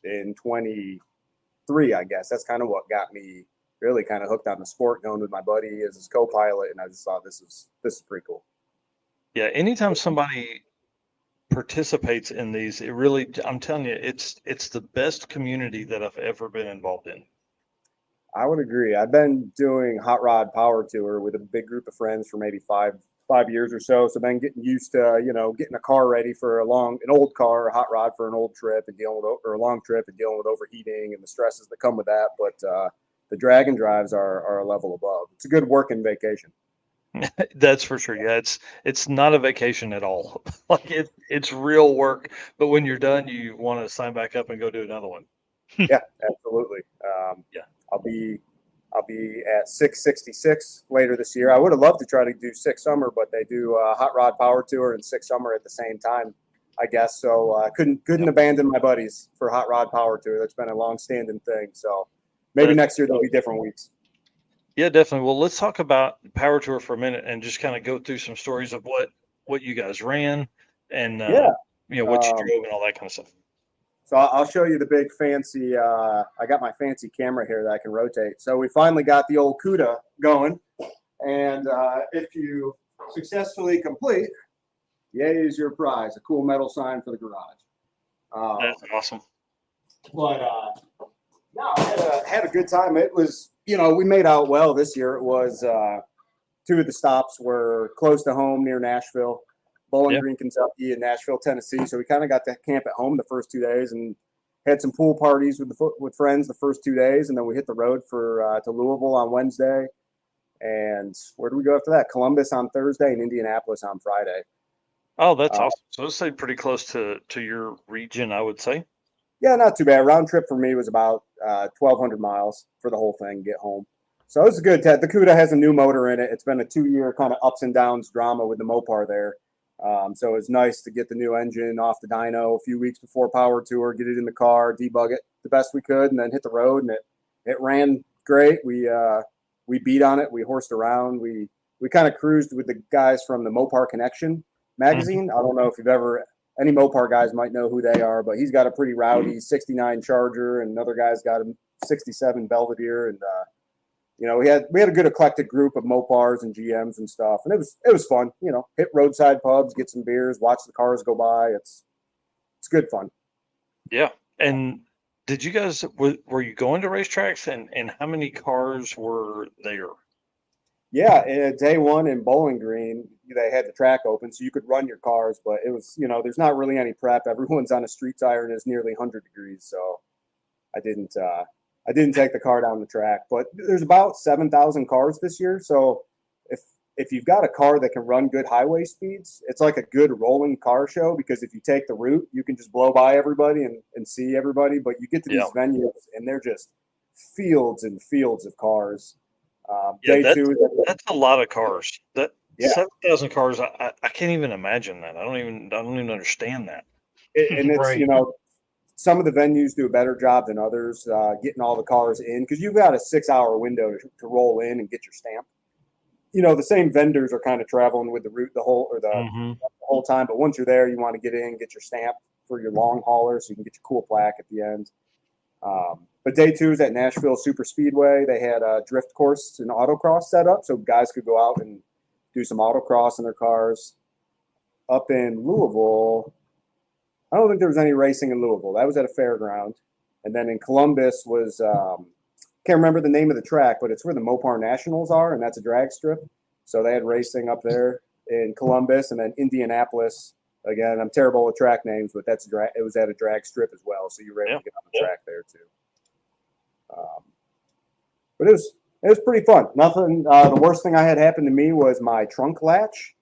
Speaker 5: in 23. I guess that's kind of what got me really kind of hooked on the sport, going with my buddy as his co-pilot, and I just thought this is pretty cool.
Speaker 1: Yeah, anytime somebody participates in these, it really, I'm telling you, it's the best community that I've ever been involved in.
Speaker 5: I would agree. I've been doing Hot Rod Power Tour with a big group of friends for maybe five years or so. So I've been getting used to, getting a car ready for an old car, a hot rod for an old trip, and a long trip and dealing with overheating and the stresses that come with that. But the drag and drives are a level above. It's a good working vacation.
Speaker 1: That's for sure. Yeah, it's not a vacation at all. Like it's real work. But when you're done, you want to sign back up and go do another one.
Speaker 5: Yeah, absolutely. I'll be at 666 later this year. I would have loved to try to do 6 Summer, but they do Hot Rod Power Tour and 6 Summer at the same time, I guess. So I couldn't abandon my buddies for Hot Rod Power Tour. That's been a long-standing thing. So maybe next year there'll be different weeks.
Speaker 1: Yeah, definitely. Well, let's talk about Power Tour for a minute and just kind of go through some stories of what you guys ran and what you drove and all that kind of stuff.
Speaker 5: So I'll show you the big fancy, I got my fancy camera here that I can rotate. So we finally got the old CUDA going. And if you successfully complete, yay is your prize, a cool metal sign for the garage.
Speaker 1: That's awesome.
Speaker 5: But no, I had a good time. It was, we made out well this year. It was 2 of the stops were close to home near Nashville. Bowling Green, Kentucky, and Nashville, Tennessee. So we kind of got to camp at home the first 2 days and had some pool parties with friends the first 2 days, and then we hit the road for to Louisville on Wednesday. And where do we go after that? Columbus on Thursday and Indianapolis on Friday.
Speaker 1: Oh, that's awesome. So let's say pretty close to your region, I would say.
Speaker 5: Yeah, not too bad. Round trip for me was about 1,200 miles for the whole thing, get home. So it was good. The CUDA has a new motor in it. It's been a 2-year kind of ups and downs drama with the Mopar there. So it was nice to get the new engine off the dyno a few weeks before Power Tour, get it in the car, debug it the best we could, and then hit the road. And it ran great. We beat on it. We horsed around. We kind of cruised with the guys from the Mopar Connection magazine. I don't know if you've ever any Mopar guys might know who they are, but he's got a pretty rowdy 69 Charger, and another guy's got a 67 Belvedere, and we had a good eclectic group of Mopars and GMs and stuff, and it was fun. Hit roadside pubs, get some beers, watch the cars go by. It's good fun.
Speaker 1: Yeah. And did you guys were you going to racetracks, and how many cars were there?
Speaker 5: Yeah, day one in Bowling Green, they had the track open, so you could run your cars, but it was, there's not really any prep. Everyone's on a street tire and it's nearly 100 degrees, so I didn't take the car down the track. But there's about 7,000 cars this year, so if you've got a car that can run good highway speeds, it's like a good rolling car show, because if you take the route, you can just blow by everybody and see everybody. But you get to these venues and they're just fields and fields of cars.
Speaker 1: That's a lot of cars. 7,000 cars. I can't even imagine that. I don't even understand that.
Speaker 5: And it's
Speaker 2: Right.
Speaker 5: Some of the venues do a better job than others getting all the cars in, because you've got a 6-hour window to roll in and get your stamp. The same vendors are kind of traveling with the route the whole time, but once you're there, you want to get in, get your stamp for your long hauler, so you can get your cool plaque at the end. But day two is at Nashville Super Speedway. They had a drift course and autocross set up, so guys could go out and do some autocross in their cars. Up in Louisville, I don't think there was any racing in Louisville. That was at a fairground. And then in Columbus was, can't remember the name of the track, but it's where the Mopar Nationals are, and that's a drag strip. So they had racing up there in Columbus. And then Indianapolis, again, I'm terrible with track names, but it was at a drag strip as well. So you were able to get on the track there too. But it was pretty fun. Nothing. The worst thing I had happen to me was my trunk latch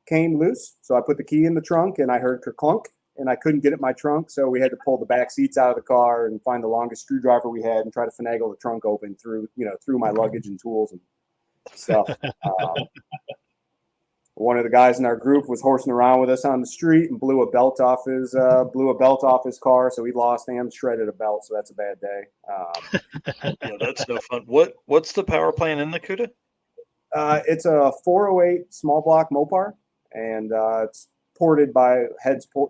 Speaker 5: came loose. So I put the key in the trunk and I heard kerclunk, and I couldn't get it in my trunk. So we had to pull the back seats out of the car and find the longest screwdriver we had and try to finagle the trunk open through my luggage and tools and stuff. One of the guys in our group was horsing around with us on the street and blew a belt off his car. So he lost and shredded a belt. So that's a bad day.
Speaker 1: Yeah, that's no fun. What's the power plant in the CUDA?
Speaker 5: It's a 408 small block Mopar, and it's ported by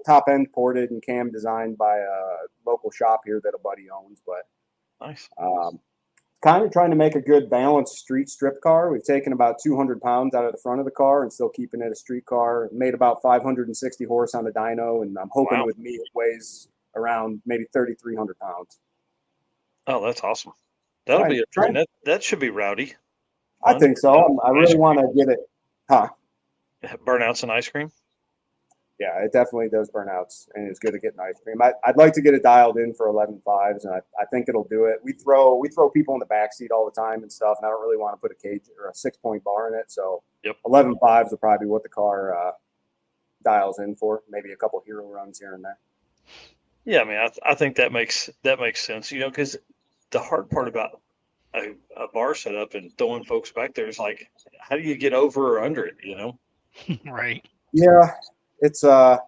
Speaker 5: top end ported and cam designed by a local shop here that a buddy owns. But
Speaker 1: nice.
Speaker 5: Kind of trying to make a good balanced street strip car. We've taken about 200 pounds out of the front of the car and still keeping it a street car. Made about 560 horse on the dyno, and I'm hoping with me it weighs around maybe 3,300 pounds.
Speaker 1: Oh, that's awesome. That'll be a train. That should be rowdy.
Speaker 5: I think so. I really want to get it.
Speaker 1: Burnouts and ice cream.
Speaker 5: Yeah, it definitely does burnouts, and it's good to get an ice cream. I'd like to get it dialed in for 11.5s, and I think it'll do it. We throw people in the back seat all the time and stuff, and I don't really want to put a cage or a 6-point bar in it. So 11.5s will probably be what the car dials in for. Maybe a couple hero runs here and there.
Speaker 1: Yeah, I mean, I think that makes sense. Because the hard part about a bar setup and throwing folks back there is like, how do you get over or under it?
Speaker 2: Right.
Speaker 5: Yeah. It's,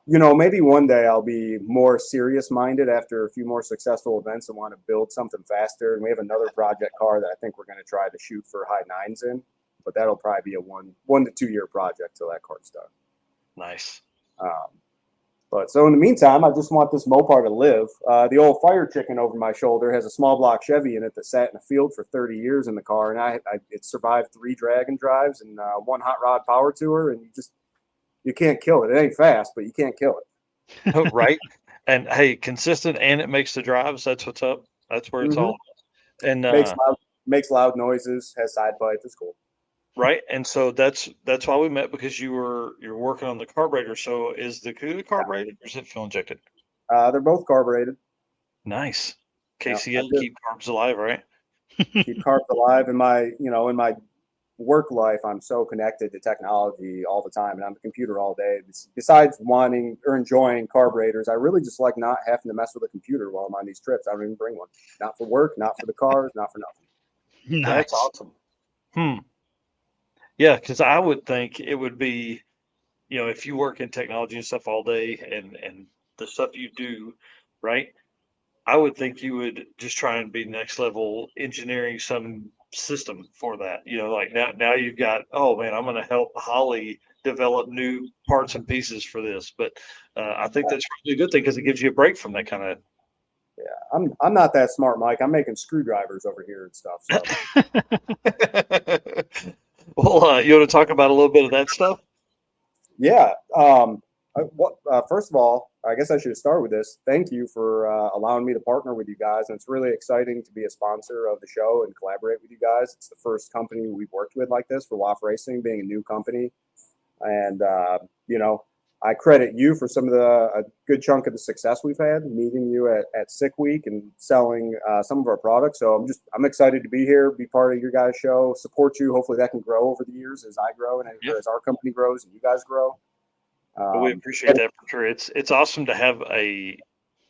Speaker 5: maybe one day I'll be more serious minded after a few more successful events and want to build something faster. And we have another project car that I think we're going to try to shoot for high 9s in, but that'll probably be a 1 to 2 year project till that car's done.
Speaker 1: Nice.
Speaker 5: But so in the meantime, I just want this Mopar to live. The old fire chicken over my shoulder has a small block Chevy in it that sat in the field for 30 years in the car. And it survived 3 drag and drives and 1 hot rod power tour. And you can't kill it. It ain't fast, but you can't kill it.
Speaker 1: Right. And hey, consistent, and it makes the drives. That's what's up. That's where it's all. And
Speaker 5: makes loud noises, has side bites. It's cool.
Speaker 1: Right. And so that's why we met, because you're working on the carburetor. So is the CUDA carbureted or is it fuel injected?
Speaker 5: They're both carbureted.
Speaker 1: Nice. KCL, keep carbs alive, right?
Speaker 5: Keep carbs alive. In my work life, I'm so connected to technology all the time, and I'm on the computer all day. Besides wanting or enjoying carburetors, I really just like not having to mess with a computer while I'm on these trips. I don't even bring one. Not for work, not for the cars, not for nothing.
Speaker 2: Nice.
Speaker 1: That's awesome. Yeah, because I would think it would be if you work in technology and stuff all day and the stuff you do, right? I would think you would just try and be next level engineering some system for that. Like now you've got, oh man, I'm going to help Holly develop new parts and pieces for this. But I think that's really a good thing because it gives you a break from that kind of.
Speaker 5: Yeah, I'm not that smart, Mike. I'm making screwdrivers over here and stuff. So
Speaker 1: Well, you want to talk about a little bit of that stuff?
Speaker 5: yeah. First of all, I guess I should start with this. Thank you for allowing me to partner with you guys. And it's really exciting to be a sponsor of the show and collaborate with you guys. It's the first company we've worked with like this for WAF Racing, being a new company. And, I credit you for some of a good chunk of the success we've had, meeting you at Sick Week and selling some of our products. So I'm excited to be here, be part of your guys' show, support you. Hopefully that can grow over the years as I grow and as our company grows and you guys grow.
Speaker 1: We appreciate that for sure. It's awesome to have a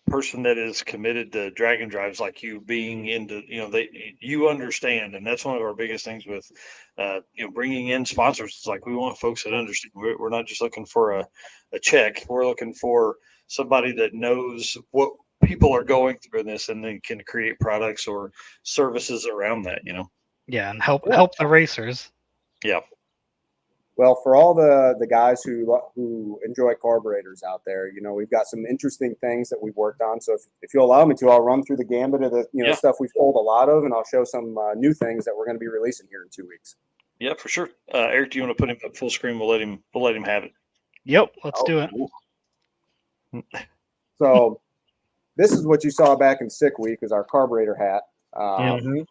Speaker 1: person that is committed to dragon drives like you being into, you understand. And that's one of our biggest things with, bringing in sponsors. It's like, we want folks that understand. We're not just looking for a check. We're looking for somebody that knows what people are going through in this and then can create products or services around that,
Speaker 2: Yeah, and help the racers.
Speaker 1: Yeah.
Speaker 5: Well, for all the guys who enjoy carburetors out there, we've got some interesting things that we've worked on. So if you'll allow me to, I'll run through the gambit of the stuff we've sold a lot of, and I'll show some new things that we're going to be releasing here in 2 weeks.
Speaker 1: Yeah, for sure. Eric, do you want to put him up full screen? We'll let him have it.
Speaker 2: Yep, let's do it.
Speaker 5: So this is what you saw back in Sick Week, is our carburetor hat. It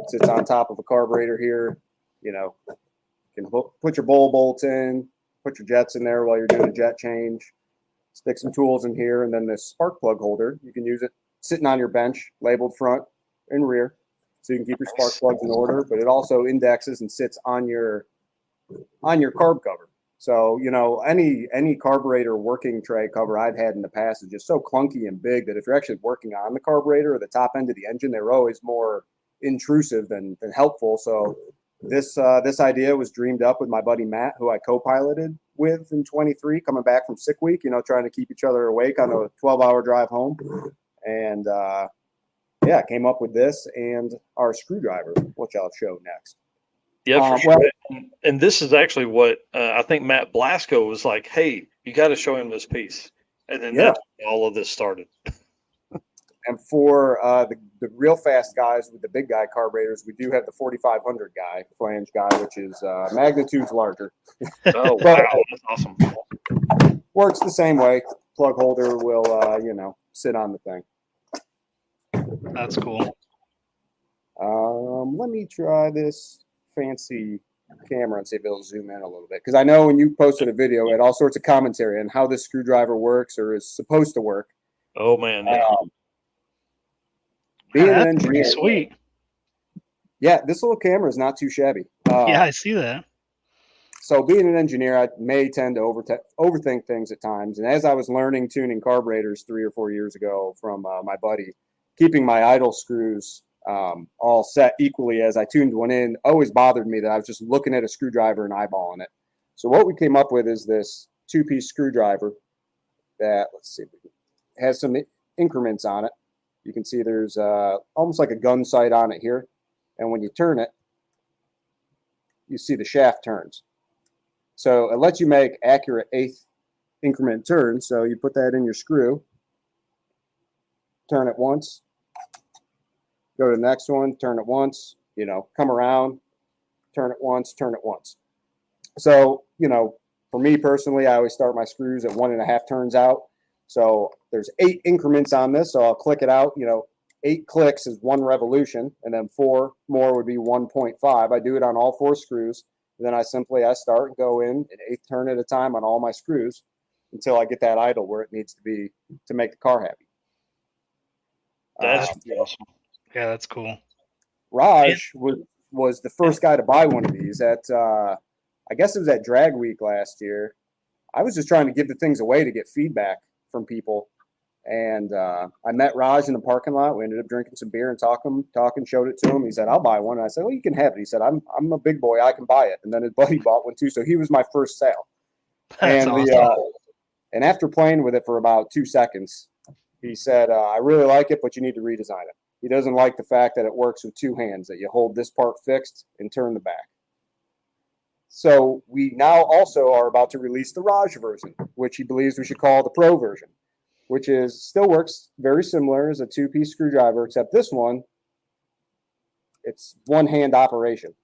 Speaker 5: sits on top of a carburetor here. You can put your bowl bolts in, put your jets in there while you're doing a jet change, stick some tools in here, and then this spark plug holder, you can use it sitting on your bench, labeled front and rear, so you can keep your spark plugs in order, but it also indexes and sits on your carb cover. So, any carburetor working tray cover I've had in the past is just so clunky and big that if you're actually working on the carburetor or the top end of the engine, they're always more intrusive than helpful. So this idea was dreamed up with my buddy Matt, who I co-piloted with in 23, coming back from Sick Week, trying to keep each other awake on a 12-hour drive home. And came up with this and our screwdriver, which I'll show next.
Speaker 1: Yeah, for sure. And this is actually what I think Matt Blasco was like, hey, you got to show him this piece. And then that's when all of this started.
Speaker 5: And for the real fast guys with the big guy carburetors, we do have the 4500 guy, flange guy, which is magnitudes larger.
Speaker 1: Oh, wow. That's awesome.
Speaker 5: Works the same way. Plug holder will, sit on the thing.
Speaker 2: That's cool.
Speaker 5: Let me try this fancy camera and see if it'll zoom in a little bit. Because I know when you posted a video, it had all sorts of commentary on how this screwdriver works or is supposed to work.
Speaker 1: Oh, man.
Speaker 5: Being
Speaker 2: That's
Speaker 5: an engineer,
Speaker 2: pretty sweet.
Speaker 5: Yeah, this little camera is not too shabby.
Speaker 2: Yeah, I see that.
Speaker 5: So being an engineer, I may tend to overthink things at times. And as I was learning tuning carburetors 3 or 4 years ago from my buddy, keeping my idle screws all set equally as I tuned one in always bothered me that I was just looking at a screwdriver and eyeballing it. So what we came up with is this 2-piece screwdriver that, has some increments on it. You can see there's almost like a gun sight on it here. And when you turn it, you see the shaft turns. So it lets you make accurate 1/8 increment turns. So you put that in your screw, turn it once, go to the next one, turn it once, come around, turn it once, turn it once. So, for me personally, I always start my screws at 1.5 turns out. So there's 8 increments on this. So I'll click it out, 8 clicks is 1 revolution, and then 4 more would be 1.5. I do it on all 4 screws. And then I start and go in an 1/8 turn at a time on all my screws until I get that idle where it needs to be to make the car happy.
Speaker 1: That's awesome.
Speaker 2: Yeah, that's cool.
Speaker 5: Raj was the first guy to buy one of these at, I guess it was at Drag Week last year. I was just trying to give the things away to get feedback from people. And I met Raj in the parking lot. We ended up drinking some beer and talking, showed it to him. He said, I'll buy one. And I said, well, you can have it. He said, I'm a big boy. I can buy it. And then his buddy bought one too. So he was my first sale.
Speaker 2: That's
Speaker 5: and
Speaker 2: awesome.
Speaker 5: and after playing with it for about 2 seconds, he said, I really like it, but you need to redesign it. He doesn't like the fact that it works with 2 hands, that you hold this part fixed and turn the back. So we now also are about to release the Raj version, which he believes we should call the Pro version, which is still works very similar as a 2-piece screwdriver, except this one, it's 1-hand operation.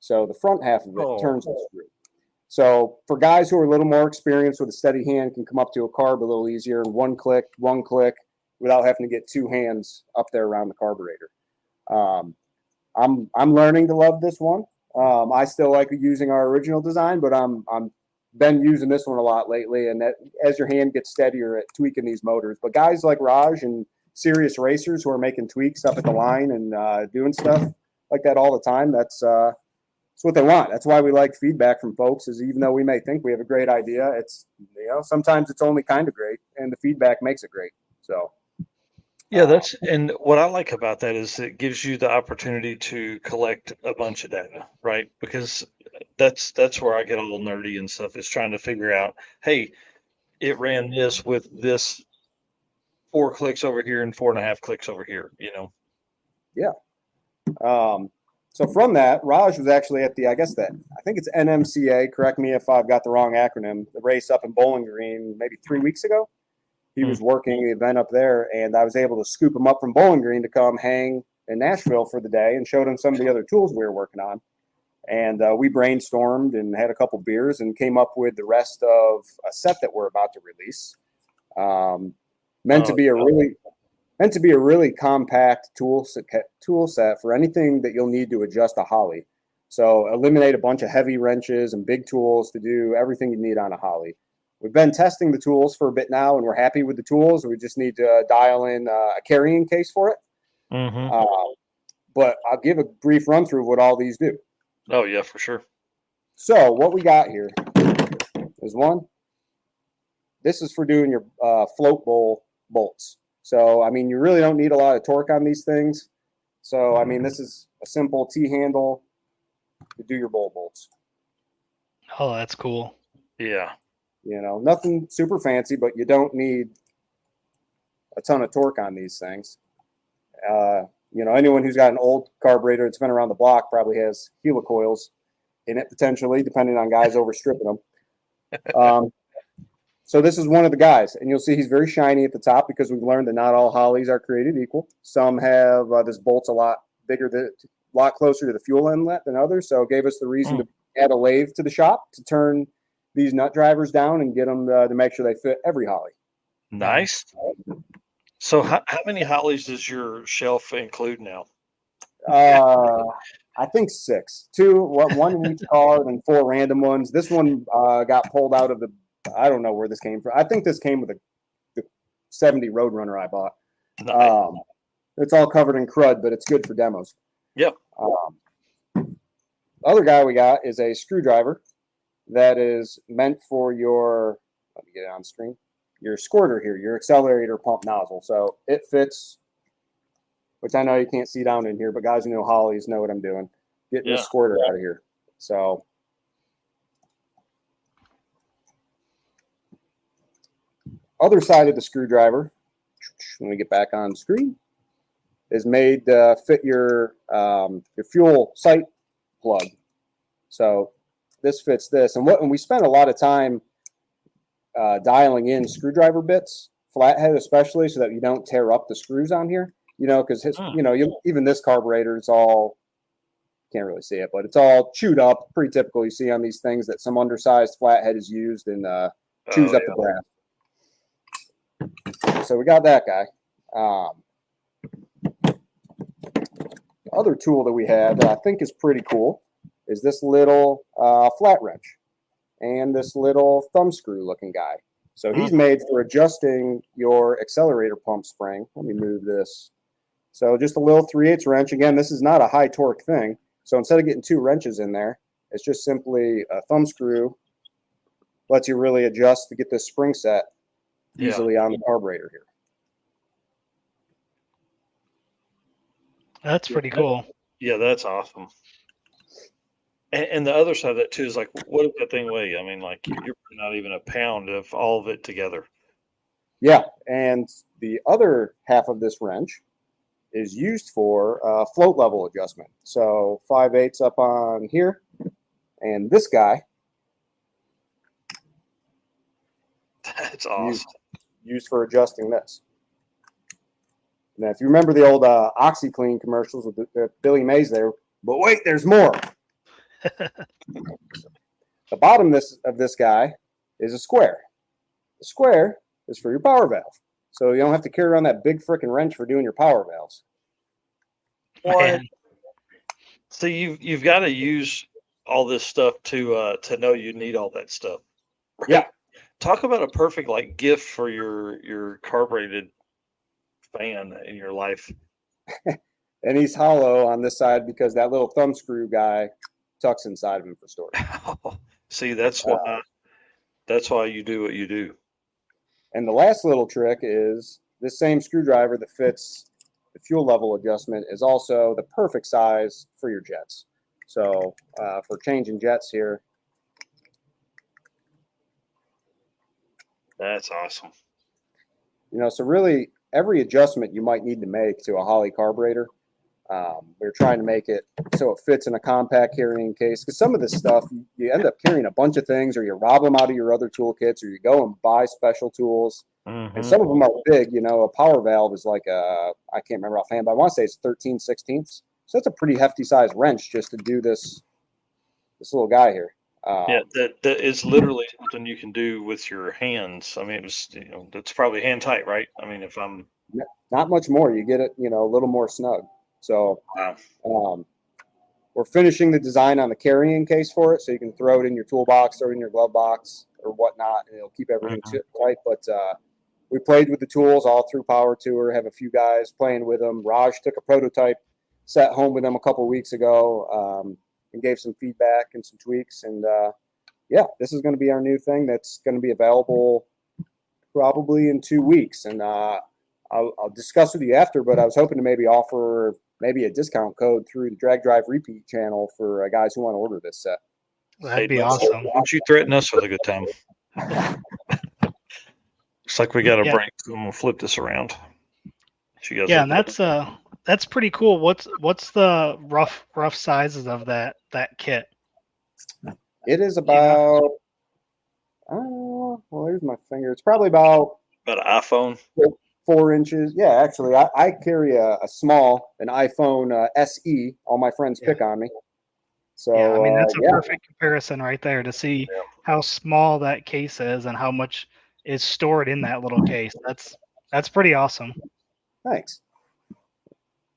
Speaker 5: So the front half of it turns the screw. So for guys who are a little more experienced with a steady hand, can come up to a carb a little easier in one click, without having to get 2 hands up there around the carburetor. I'm learning to love this one. I still like using our original design, but I'm been using this one a lot lately. And that as your hand gets steadier at tweaking these motors, but guys like Raj and serious racers who are making tweaks up at the line and doing stuff like that all the time, that's what they want. That's why we like feedback from folks. Is even though we may think we have a great idea, it's sometimes it's only kind of great, and the feedback makes it great. So.
Speaker 1: Yeah, and what I like about that is it gives you the opportunity to collect a bunch of data, right? Because that's where I get a little nerdy and stuff, is trying to figure out, hey, it ran this with this 4 clicks over here and 4.5 clicks over here,
Speaker 5: Yeah. So from that, Raj was actually at I think it's NMCA. Correct me if I've got the wrong acronym. The race up in Bowling Green maybe 3 weeks ago. He was working the event up there, and I was able to scoop him up from Bowling Green to come hang in Nashville for the day and showed him some of the other tools we were working on. And we brainstormed and had a couple beers and came up with the rest of a set that we're about to release. Meant to be a really compact tool set for anything that you'll need to adjust a Holly. So eliminate a bunch of heavy wrenches and big tools to do everything you need on a Holly. We've been testing the tools for a bit now, and we're happy with the tools. We just need to dial in a carrying case for it. But I'll give a brief run through of what all these do.
Speaker 1: Oh, yeah, for sure.
Speaker 5: So what we got here is one. This is for doing your float bowl bolts. So, I mean, you really don't need a lot of torque on these things. So, I mean, this is a simple T-handle to do your bowl bolts.
Speaker 2: Oh, that's cool.
Speaker 1: Yeah.
Speaker 5: Nothing super fancy, but you don't need a ton of torque on these things. Anyone who's got an old carburetor that's been around the block probably has helicoils in it potentially, depending on guys overstripping them. So this is one of the guys, and you'll see he's very shiny at the top because we've learned that not all Hollies are created equal. Some have this bolt's a lot bigger, a lot closer to the fuel inlet than others, so it gave us the reason to add a lathe to the shop to turn these nut drivers down and get them to make sure they fit every Holly.
Speaker 1: Nice. So how many Hollies does your shelf include now?
Speaker 5: I think 6. 2, one in each car, and 4 random ones. This one got pulled out of I don't know where this came from. I think this came with the 70 Roadrunner I bought. Nice. It's all covered in crud, but it's good for demos.
Speaker 1: Yep.
Speaker 5: Other guy we got is a screwdriver that is meant for your, let me get it on screen, your squirter here, your accelerator pump nozzle. So it fits, which I know you can't see down in here, but guys who know Hollies know what I'm doing. Getting the squirter out of here. So other side of the screwdriver, when we get back on the screen, is made to fit your fuel sight plug. So this fits this. And we spent a lot of time dialing in screwdriver bits, flathead especially, so that you don't tear up the screws on here. Because even this carburetor is all, can't really see it, but it's all chewed up. Pretty typical you see on these things that some undersized flathead is used and chews up the brass. So we got that guy. Other tool that we have that I think is pretty cool is this little flat wrench and this little thumb screw looking guy. So he's made for adjusting your accelerator pump spring. Let me move this. So just a little 3/8 wrench. Again, this is not a high torque thing. So instead of getting 2 wrenches in there, it's just simply a thumb screw. Lets you really adjust to get this spring set easily on the carburetor here.
Speaker 2: That's pretty cool.
Speaker 1: Yeah, that's awesome. And the other side of that too is like, what does that thing weigh? I mean, like you're not even a pound of all of it together.
Speaker 5: Yeah, and the other half of this wrench is used for float level adjustment. So 5/8 up on here, and this guy
Speaker 1: That's awesome.
Speaker 5: used for adjusting this. Now, if you remember the old OxyClean commercials with Billy Mays there, but wait, there's more. The bottom of this guy is a square. The square is for your power valve. So you don't have to carry around that big freaking wrench for doing your power valves.
Speaker 1: What? So you've got to use all this stuff to know you need all that stuff. Right?
Speaker 5: Yeah.
Speaker 1: Talk about a perfect like gift for your carbureted fan in your life.
Speaker 5: And he's hollow on this side because that little thumb screw guy tucks inside of him for storage.
Speaker 1: See, that's why you do what you do.
Speaker 5: And the last little trick is this same screwdriver that fits the fuel level adjustment is also the perfect size for your jets. So for changing jets here.
Speaker 1: That's awesome.
Speaker 5: You know, so really every adjustment you might need to make to a Holley carburetor, we're trying to make it so it fits in a compact carrying case. Because some of this stuff, you end up carrying a bunch of things, or you rob them out of your other toolkits, or you go and buy special tools.
Speaker 1: Mm-hmm.
Speaker 5: And some of them are big. You know, a power valve is like I can't remember offhand, but I want to say it's 13/16. So that's a pretty hefty size wrench just to do this little guy here.
Speaker 1: Yeah, that is literally something you can do with your hands. I mean, it was, that's probably hand tight, right? I mean, if I'm
Speaker 5: not much more, you get it, a little more snug. So we're finishing the design on the carrying case for it, so you can throw it in your toolbox, throw it in your glove box, or whatnot, and it'll keep everything tight. But we played with the tools all through Power Tour. Have a few guys playing with them. Raj took a prototype set home with them a couple weeks ago. And gave some feedback and some tweaks. And yeah, this is going to be our new thing that's going to be available probably in 2 weeks. And I'll discuss with you after, but I was hoping to maybe offer maybe a discount code through the Drag Drive Repeat channel for guys who want to order this set.
Speaker 2: That'd be awesome.
Speaker 1: Why don't you threaten us with a good time? Looks like we got a break. So I'm going to flip this around.
Speaker 2: Yeah, and that's pretty cool. What's the rough sizes of that kit?
Speaker 5: It is about well, there's my finger. It's probably about
Speaker 1: an iPhone.
Speaker 5: 4 inches. Yeah, actually, I carry an iPhone SE. All my friends pick on me. So
Speaker 2: yeah, I mean that's a perfect comparison right there to see how small that case is and how much is stored in that little case. That's pretty awesome.
Speaker 5: Thanks.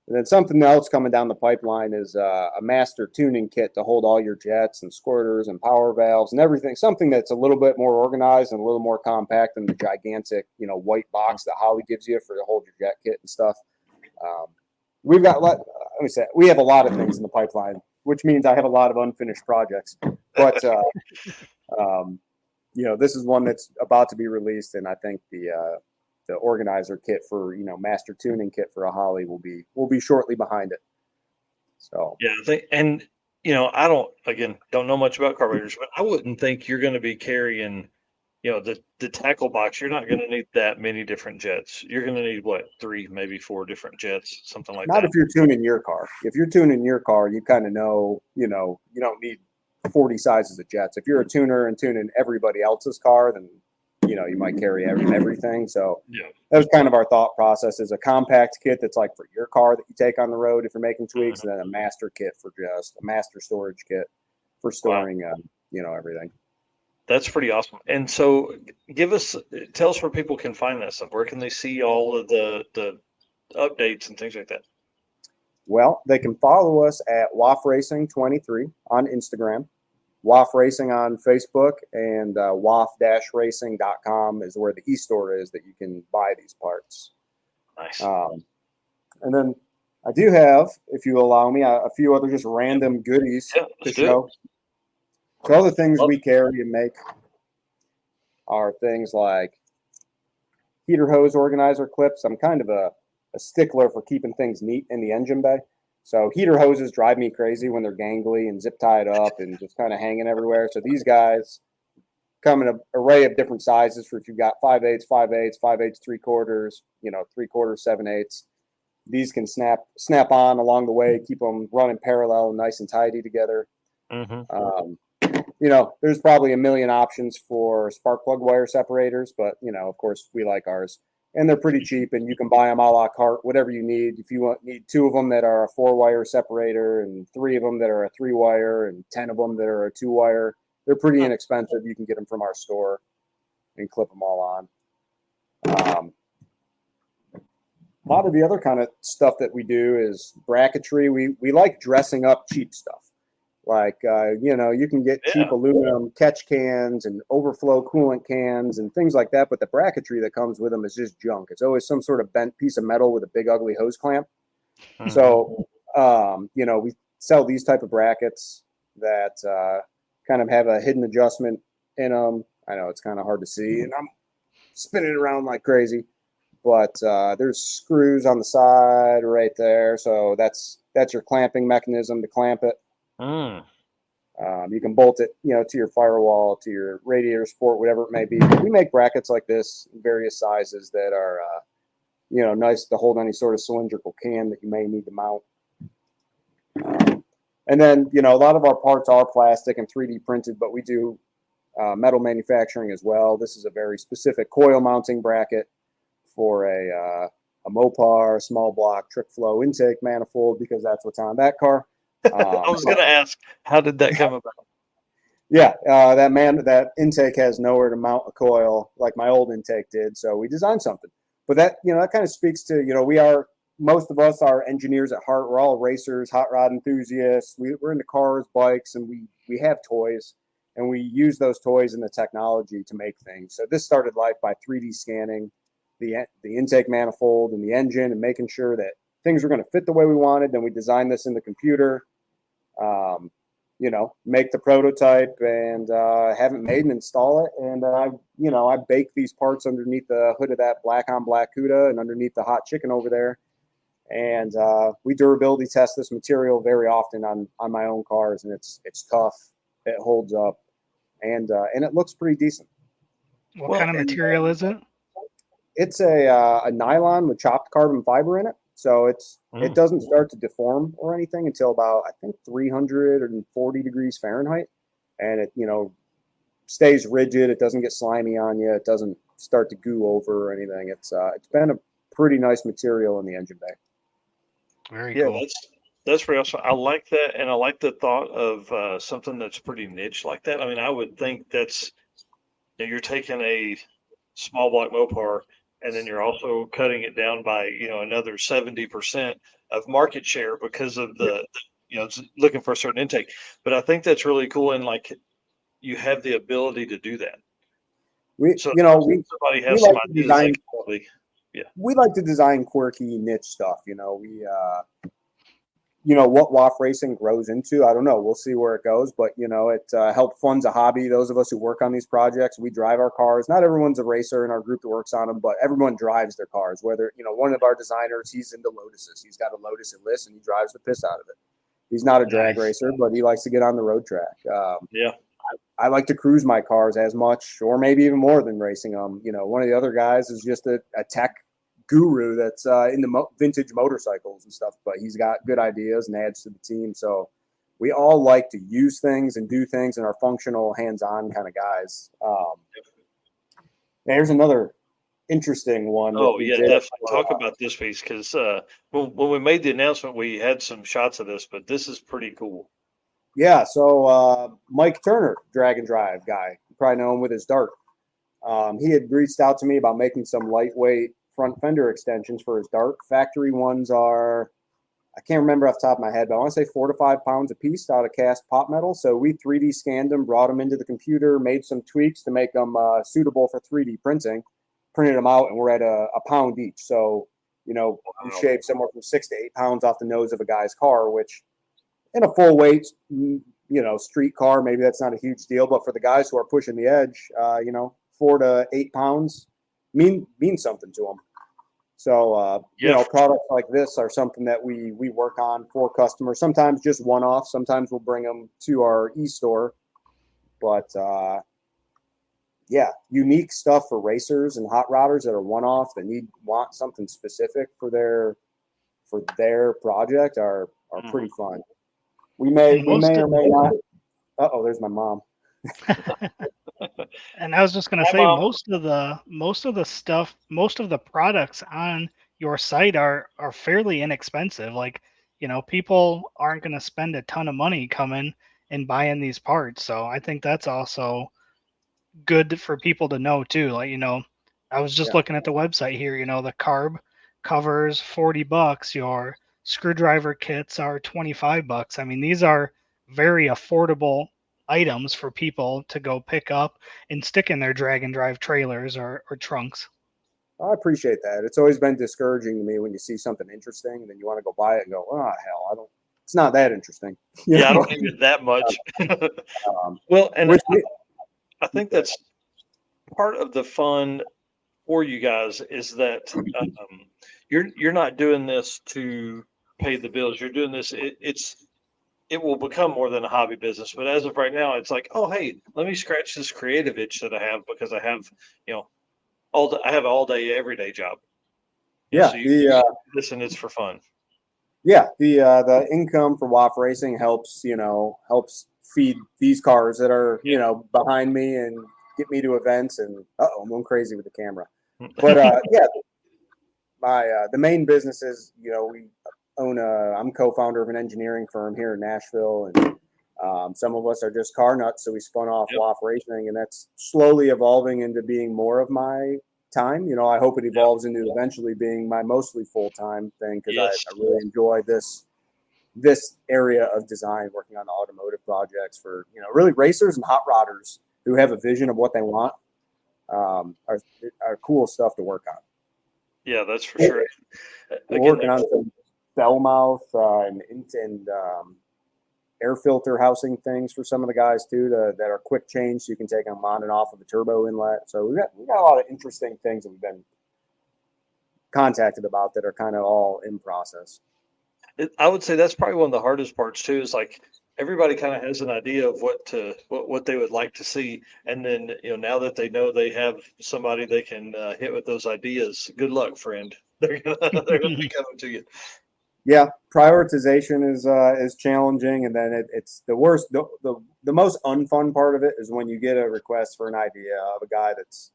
Speaker 5: And then something else coming down the pipeline is a master tuning kit to hold all your jets and squirters and power valves and everything. Something that's a little bit more organized and a little more compact than the gigantic, white box that Holley gives you for to hold your jet kit and stuff. We've got, let me say, we have a lot of things in the pipeline, which means I have a lot of unfinished projects. But this is one that's about to be released, and I think the organizer kit for master tuning kit for a Holley will be shortly behind it. So
Speaker 1: yeah, I think, and I don't know much about carburetors, but I wouldn't think you're going to be carrying the tackle box. You're not going to need that many different jets. You're going to need 3, maybe 4 different jets, something like that.
Speaker 5: Not if you're tuning your car. If you're tuning your car, you kind of know you don't need 40 sizes of jets. If you're a tuner and tuning everybody else's car, then you might carry everything. So that was kind of our thought process, is a compact kit that's like for your car that you take on the road if you're making tweaks, and then a master kit for just a master storage kit for storing, everything.
Speaker 1: That's pretty awesome. And so tell us where people can find that stuff. Where can they see all of the updates and things like that?
Speaker 5: Well, they can follow us at WAF Racing 23 on Instagram. WAF Racing on Facebook, and waf-racing.com is where the e-store is that you can buy these parts.
Speaker 1: Nice.
Speaker 5: And then I do have, if you allow me, a few other just random goodies to show. So other things we carry and make are things like heater hose organizer clips. I'm kind of a stickler for keeping things neat in the engine bay. So heater hoses drive me crazy when they're gangly and zip tied up and just kind of hanging everywhere. So these guys come in an array of different sizes for if you've got 5/8, 5/8, 5/8, 3/4, 3/4, 7/8. These can snap on along the way, keep them running parallel and nice and tidy together.
Speaker 1: Mm-hmm.
Speaker 5: There's probably a million options for spark plug wire separators, but of course we like ours, and they're pretty cheap, and you can buy them a la carte, whatever you need. If you need 2 of them that are a 4-wire separator, and 3 of them that are a 3-wire, and 10 of them that are a 2-wire, they're pretty inexpensive. You can get them from our store and clip them all on. A lot of the other kind of stuff that we do is bracketry. We like dressing up cheap stuff. Like, you can get cheap aluminum catch cans and overflow coolant cans and things like that. But the bracketry that comes with them is just junk. It's always some sort of bent piece of metal with a big, ugly hose clamp. Mm-hmm. So, we sell these type of brackets that kind of have a hidden adjustment in them. I know it's kind of hard to see, and I'm spinning around like crazy. But there's screws on the side right there. So that's your clamping mechanism to clamp it. You can bolt it, to your firewall, to your radiator support, whatever it may be. But we make brackets like this in various sizes that are, nice to hold any sort of cylindrical can that you may need to mount. And then, a lot of our parts are plastic and 3D printed, but we do metal manufacturing as well. This is a very specific coil mounting bracket for a Mopar small block trick flow intake manifold, because that's what's on that car.
Speaker 1: I was going to ask, how did that come about?
Speaker 5: Yeah, that intake has nowhere to mount a coil like my old intake did, so we designed something. But that that kind of speaks to most of us are engineers at heart. We're all racers, hot rod enthusiasts. We're into cars, bikes, and we have toys, and we use those toys and the technology to make things. So this started life by 3D scanning the intake manifold and the engine and making sure that things were going to fit the way we wanted. Then we designed this in the computer, make the prototype and have it made and install it. And I bake these parts underneath the hood of that black on black CUDA and underneath the hot chicken over there. And we durability test this material very often on my own cars, and it's tough. It holds up, and it looks pretty decent.
Speaker 2: What kind of material is it?
Speaker 5: It's a nylon with chopped carbon fiber in it. So it doesn't start to deform or anything until about, I think, 340 degrees Fahrenheit. And it, stays rigid. It doesn't get slimy on you. It doesn't start to goo over or anything. It's been a pretty nice material in the engine bay.
Speaker 2: Very cool.
Speaker 1: That's pretty awesome. I like that. And I like the thought of something that's pretty niche like that. I mean, I would think that's, you're taking a small block Mopar, and then you're also cutting it down by, another 70% of market share because of it's looking for a certain intake. But I think that's really cool. And like, you have the ability to do that. Somebody has some ideas.
Speaker 5: We like to design quirky niche stuff. What WAF racing grows into, I don't know. We'll see where it goes, but it help funds a hobby. Those of us who work on these projects, we drive our cars. Not everyone's a racer in our group that works on them, but everyone drives their cars. Whether one of our designers, he's into Lotuses. He's got a Lotus Elise and he drives the piss out of it. He's not a drag racer, but he likes to get on the road track. I like to cruise my cars as much, or maybe even more than racing them. One of the other guys is just a tech guru that's into vintage motorcycles and stuff, but he's got good ideas and adds to the team. So we all like to use things and do things and are functional, hands-on kind of guys. Here's another interesting one.
Speaker 1: Definitely talk about this piece, because when we made the announcement, we had some shots of this, but this is pretty cool.
Speaker 5: Yeah, so Mike Turner, Drag and Drive guy, you probably know him with his Dart. He had reached out to me about making some lightweight front fender extensions for his Dart. Factory ones are, I can't remember off the top of my head, but I want to say 4 to 5 pounds a piece out of cast pot metal. So we 3D scanned them, brought them into the computer, made some tweaks to make them suitable for 3D printing, printed them out, and we're at a pound each. So, we shave somewhere from 6 to 8 pounds off the nose of a guy's car, which in a full weight, street car, maybe that's not a huge deal. But for the guys who are pushing the edge, 4 to 8 pounds means something to them. So, products like this are something that we work on for customers. Sometimes just one-off. Sometimes we'll bring them to our e-store. But, unique stuff for racers and hot rodders that are one-off that want something specific for their project are pretty fun. We may or may not. There's my mom.
Speaker 2: And I was just going to say, most of the stuff, most of the products on your site are fairly inexpensive. Like, people aren't going to spend a ton of money coming and buying these parts. So I think that's also good for people to know too. Like, I was just looking at the website here, the carb covers $40. Your screwdriver kits are $25. I mean, these are very affordable items for people to go pick up and stick in their drag and drive trailers or trunks.
Speaker 5: I appreciate that. It's always been discouraging to me when you see something interesting and then you want to go buy it and go, oh hell, it's not that interesting.
Speaker 1: I don't need it that much. Well, and I think that's part of the fun for you guys is that you're not doing this to pay the bills. You're doing this. It will become more than a hobby business. But as of right now, it's like, oh, hey, let me scratch this creative itch that I have because I have, I have an all day, everyday job.
Speaker 5: Yeah.
Speaker 1: So listen, it's for fun.
Speaker 5: Yeah. The income for WAF racing helps feed these cars that are, behind me and get me to events. And I'm going crazy with the camera. But the main business is, we I'm co-founder of an engineering firm here in Nashville, and some of us are just car nuts, so we spun off WAF Racing, and that's slowly evolving into being more of my time. I hope it evolves into eventually being my mostly full-time thing because I really enjoy this area of design, working on automotive projects for really racers and hot rodders who have a vision of what they want. Are cool stuff to work on.
Speaker 1: Yeah, that's for sure.
Speaker 5: We're working on some bell mouth and air filter housing things for some of the guys too that are quick change, so you can take them on and off of the turbo inlet. So we got a lot of interesting things that we've been contacted about that are kind of all in process.
Speaker 1: I would say that's probably one of the hardest parts too. Is like everybody kind of has an idea of what they would like to see, and then now that they know they have somebody they can hit with those ideas, good luck, friend. They're gonna be coming to you.
Speaker 5: Yeah, prioritization is challenging, and then it's the worst. The most unfun part of it is when you get a request for an idea of a guy that's,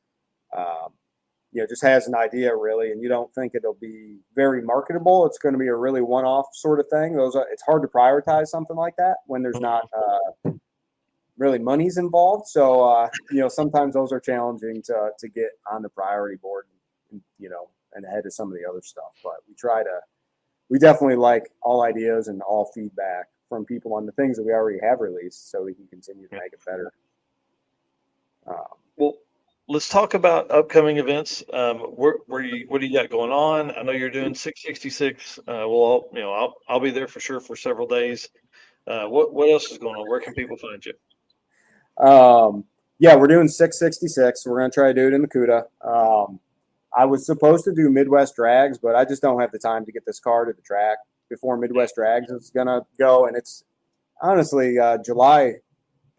Speaker 5: just has an idea really, and you don't think it'll be very marketable. It's going to be a really one-off sort of thing. It's hard to prioritize something like that when there's not really money's involved. So sometimes those are challenging to get on the priority board, and ahead of some of the other stuff. But we definitely like all ideas and all feedback from people on the things that we already have released, so we can continue to make it better.
Speaker 1: Well, let's talk about upcoming events. What do you got going on? I know you're doing 666. I'll be there for sure for several days. What else is going on? Where can people find you?
Speaker 5: We're doing 666. We're going to try to do it in the CUDA. I was supposed to do Midwest Drags, but I just don't have the time to get this car to the track before Midwest Drags is going to go. And it's honestly, July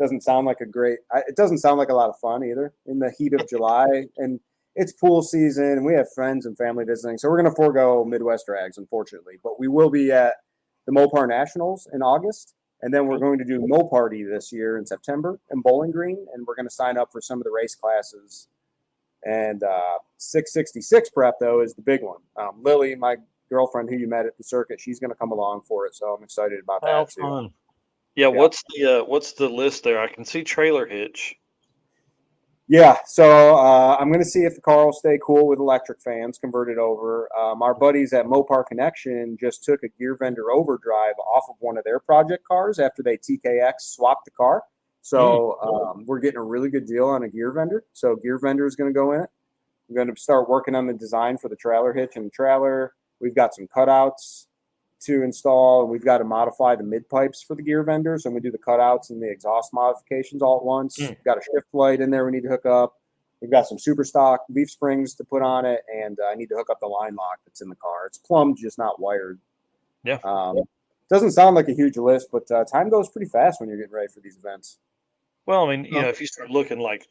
Speaker 5: doesn't sound like it doesn't sound like a lot of fun either in the heat of July. And it's pool season and we have friends and family visiting. So we're going to forego Midwest Drags, unfortunately. But we will be at the Mopar Nationals in August. And then we're going to do Moparty this year in September in Bowling Green. And we're going to sign up for some of the race classes. And 666 prep, though, is the big one. Lily, my girlfriend who you met at the circuit, she's going to come along for it. So I'm excited about that, too.
Speaker 1: Fun. Yeah, what's the list there? I can see trailer hitch.
Speaker 5: Yeah, so I'm going to see if the car will stay cool with electric fans converted over. Our buddies at Mopar Connection just took a gear vendor overdrive off of one of their project cars after they TKX swapped the car. So we're getting a really good deal on a gear vendor. So gear vendor is going to go in it. We're going to start working on the design for the trailer hitch and the trailer. We've got some cutouts to install. We've got to modify the mid pipes for the gear vendors, and we do the cutouts and the exhaust modifications all at once. We've got a shift light in there we need to hook up. We've got some super stock leaf springs to put on it, and I need to hook up the line lock that's in the car. It's plumbed, just not wired.
Speaker 1: Yeah.
Speaker 5: Doesn't sound like a huge list, but time goes pretty fast when you're getting ready for these events.
Speaker 1: Well, I mean, if you start looking like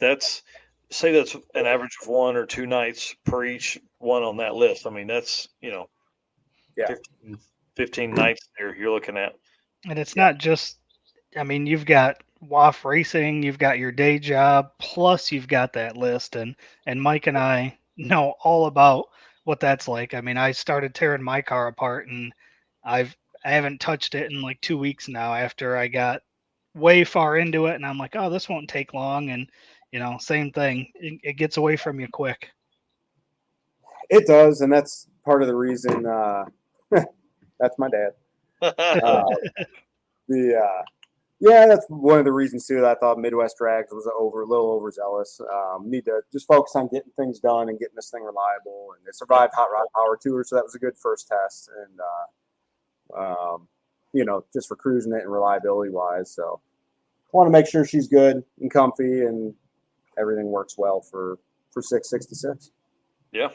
Speaker 1: say that's an average of 1 or 2 nights per each one on that list. I mean, that's,
Speaker 5: Yeah.
Speaker 1: 15 nights there you're looking at.
Speaker 2: And it's not just, I mean, you've got WAF racing, you've got your day job, plus you've got that list. And Mike and I know all about what that's like. I mean, I started tearing my car apart, and I haven't touched it in like 2 weeks now after I got way far into it. And I'm like, oh, this won't take long. And, same thing. It gets away from you quick.
Speaker 5: It does, and that's part of the reason. That's my dad. Yeah, that's one of the reasons too that I thought Midwest Drags was a little overzealous. Need to just focus on getting things done and getting this thing reliable. And it survived Hot Rod Power Tour, so that was a good first test. And just for cruising it and reliability wise. So I want to make sure she's good and comfy and everything works well for 666.
Speaker 1: Yeah.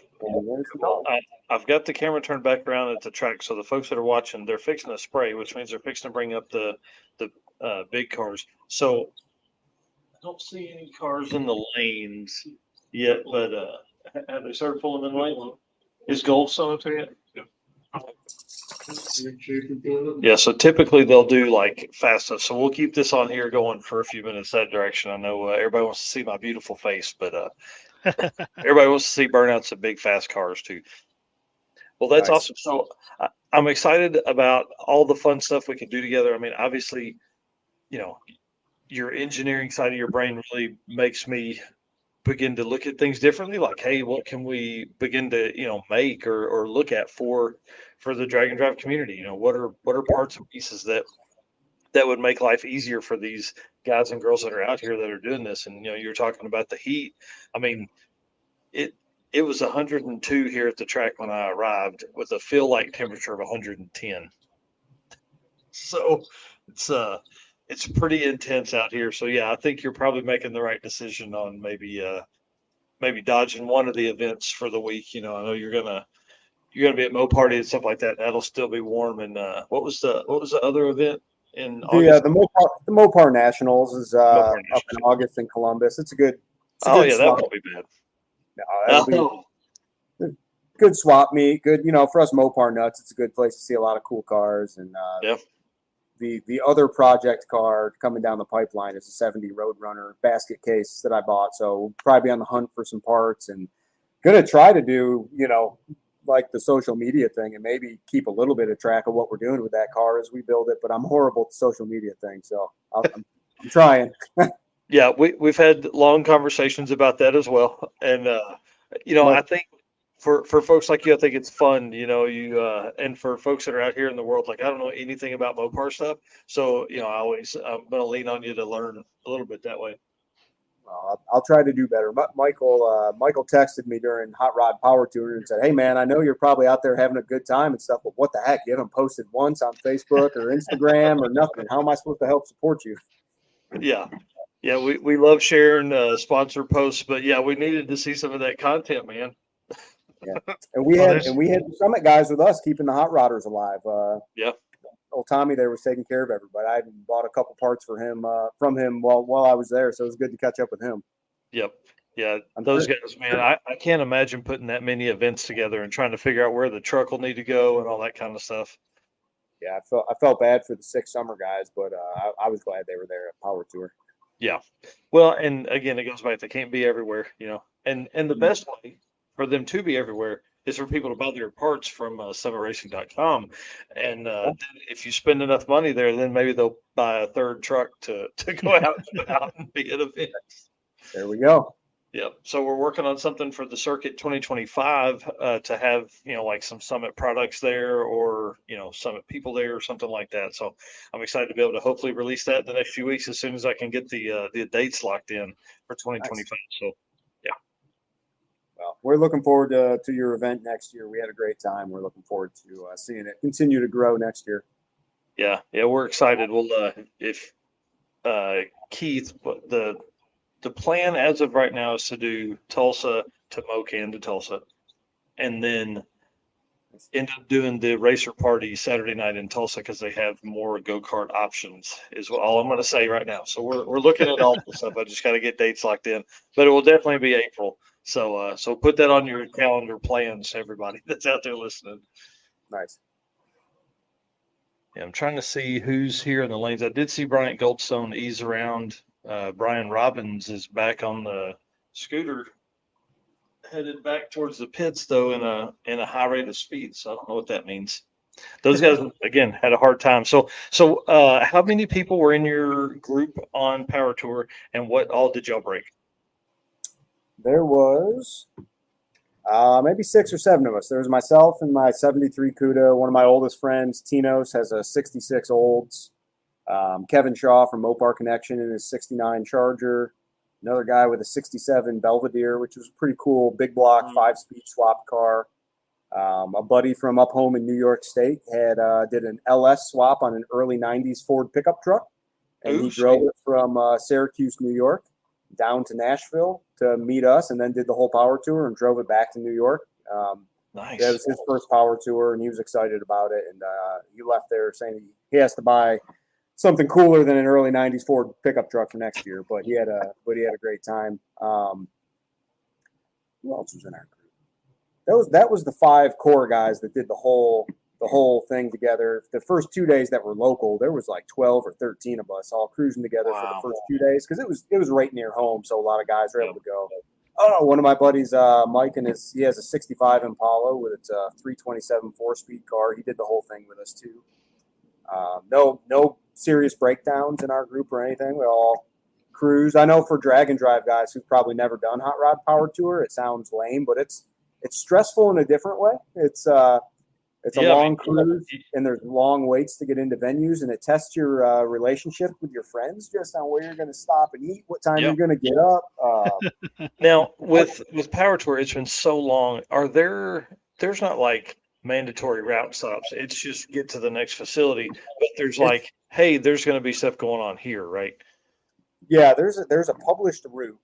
Speaker 1: I've got the camera turned back around at the track, so the folks that are watching, they're fixing to spray, which means they're fixing to bring up the big cars. So I don't see any cars in the lanes yet, but have they started pulling in the lane? Is Gold still up there yet? Yeah, so typically they'll do like fast stuff. So we'll keep this on here going for a few minutes that direction. I know everybody wants to see my beautiful face, but everybody wants to see burnouts of big fast cars too. Well, that's
Speaker 5: Nice.
Speaker 1: awesome. So I'm excited about all the fun stuff we can do together. I mean, obviously, your engineering side of your brain really makes me begin to look at things differently. Like, hey, what can we begin to make or look at for the drag and drive community? What are parts and pieces that would make life easier for these guys and girls that are out here that are doing this? And you're talking about the heat. I mean, it was 102 here at the track when I arrived with a feel like temperature of 110. So it's pretty intense out here. So yeah, I think you're probably making the right decision on maybe dodging one of the events for the week. I know you're gonna be at Mo Party and stuff like that. That'll still be warm. And what was the other event in August?
Speaker 5: The Mopar Nationals is
Speaker 1: Mopar
Speaker 5: up in August in Columbus. It's a good.
Speaker 1: That won't be bad.
Speaker 5: That'll be good swap meet. Good, for us Mopar nuts, it's a good place to see a lot of cool cars. And the other project car coming down the pipeline is a 70 Roadrunner basket case that I bought. So we'll probably be on the hunt for some parts and gonna try to do, like the social media thing and maybe keep a little bit of track of what we're doing with that car as we build it. But I'm horrible at the social media thing, so I'm trying.
Speaker 1: Yeah, we've had long conversations about that as well. And I think for folks like you, I think it's fun, and for folks that are out here in the world, like I don't know anything about Mopar stuff. So, I'm going to lean on you to learn a little bit that way.
Speaker 5: I'll try to do better. Michael texted me during Hot Rod Power Tour and said, "Hey man, I know you're probably out there having a good time and stuff, but what the heck? You haven't posted once on Facebook or Instagram or nothing. How am I supposed to help support you?"
Speaker 1: Yeah. Yeah, we love sharing sponsor posts, but yeah, we needed to see some of that content, man.
Speaker 5: Yeah, and we had the Summit guys with us keeping the hot rodders alive. Old Tommy there was taking care of everybody. I bought a couple parts for him from him while I was there, so it was good to catch up with him.
Speaker 1: Yep. Yeah, those guys, man, I can't imagine putting that many events together and trying to figure out where the truck will need to go and all that kind of stuff.
Speaker 5: Yeah, I felt bad for the 6 summer guys, but I was glad they were there at Power Tour.
Speaker 1: Yeah. Well, and again, it goes back, they can't be everywhere, and the best way for them to be everywhere is for people to buy their parts from summitracing.com. And if you spend enough money there, then maybe they'll buy a third truck to go out and be at events.
Speaker 5: There we go.
Speaker 1: Yep. So we're working on something for the circuit 2025 to have, like some Summit products there or, Summit people there or something like that. So I'm excited to be able to hopefully release that in the next few weeks as soon as I can get the dates locked in for 2025. Nice. So, yeah.
Speaker 5: Well, we're looking forward to your event next year. We had a great time. We're looking forward to seeing it continue to grow next year.
Speaker 1: Yeah. Yeah. We're excited. Well, if Keith, the plan as of right now is to do Tulsa to Mocan to Tulsa, and then end up doing the racer party Saturday night in Tulsa because they have more go-kart options is all I'm going to say right now. So we're looking at all this stuff. I just got to get dates locked in, but it will definitely be April. So so put that on your calendar plans, everybody that's out there listening.
Speaker 5: Nice.
Speaker 1: Yeah, I'm trying to see who's here in the lanes. I did see Bryant Goldstone ease around. Brian Robbins is back on the scooter, headed back towards the pits though in a high rate of speed. So I don't know what that means. Those guys again had a hard time. So how many people were in your group on Power Tour, and what all did y'all break?
Speaker 5: There was maybe 6 or 7 of us. There was myself and my 73 CUDA. One of my oldest friends, Tinos, has a 66 Olds. Kevin Shaw from Mopar Connection in his 69 Charger. Another guy with a 67 Belvedere, which was a pretty cool big block 5-speed swap car. A buddy from up home in New York State did an LS swap on an early 90s Ford pickup truck. And he drove it from Syracuse, New York, down to Nashville to meet us, and then did the whole Power Tour and drove it back to New York.
Speaker 1: Nice.
Speaker 5: That was his first Power Tour, and he was excited about it. And he left there saying he has to buy something cooler than an early 90s Ford pickup truck for next year. But he had a great time. Who else was in our group? That was the 5 core guys that did the whole thing together. The first 2 days that were local, there was like 12 or 13 of us all cruising together for the first 2 days because it was right near home, so a lot of guys were able to go. Oh, one of my buddies, Mike, he has a 65 Impala with its 327 4-speed car. He did the whole thing with us too. No serious breakdowns in our group or anything. We all cruise. I know for drag and drive guys who've probably never done Hot Rod Power Tour, it sounds lame, but it's stressful in a different way. It's a long cruise, and there's long waits to get into venues, and it tests your relationship with your friends just on where you're going to stop and eat, what time you're going to get up.
Speaker 1: Now, with Power Tour, it's been so long. There's not like mandatory route stops. It's just get to the next facility. But there's like, hey, there's going to be stuff going on here, right?
Speaker 5: Yeah, there's a published route.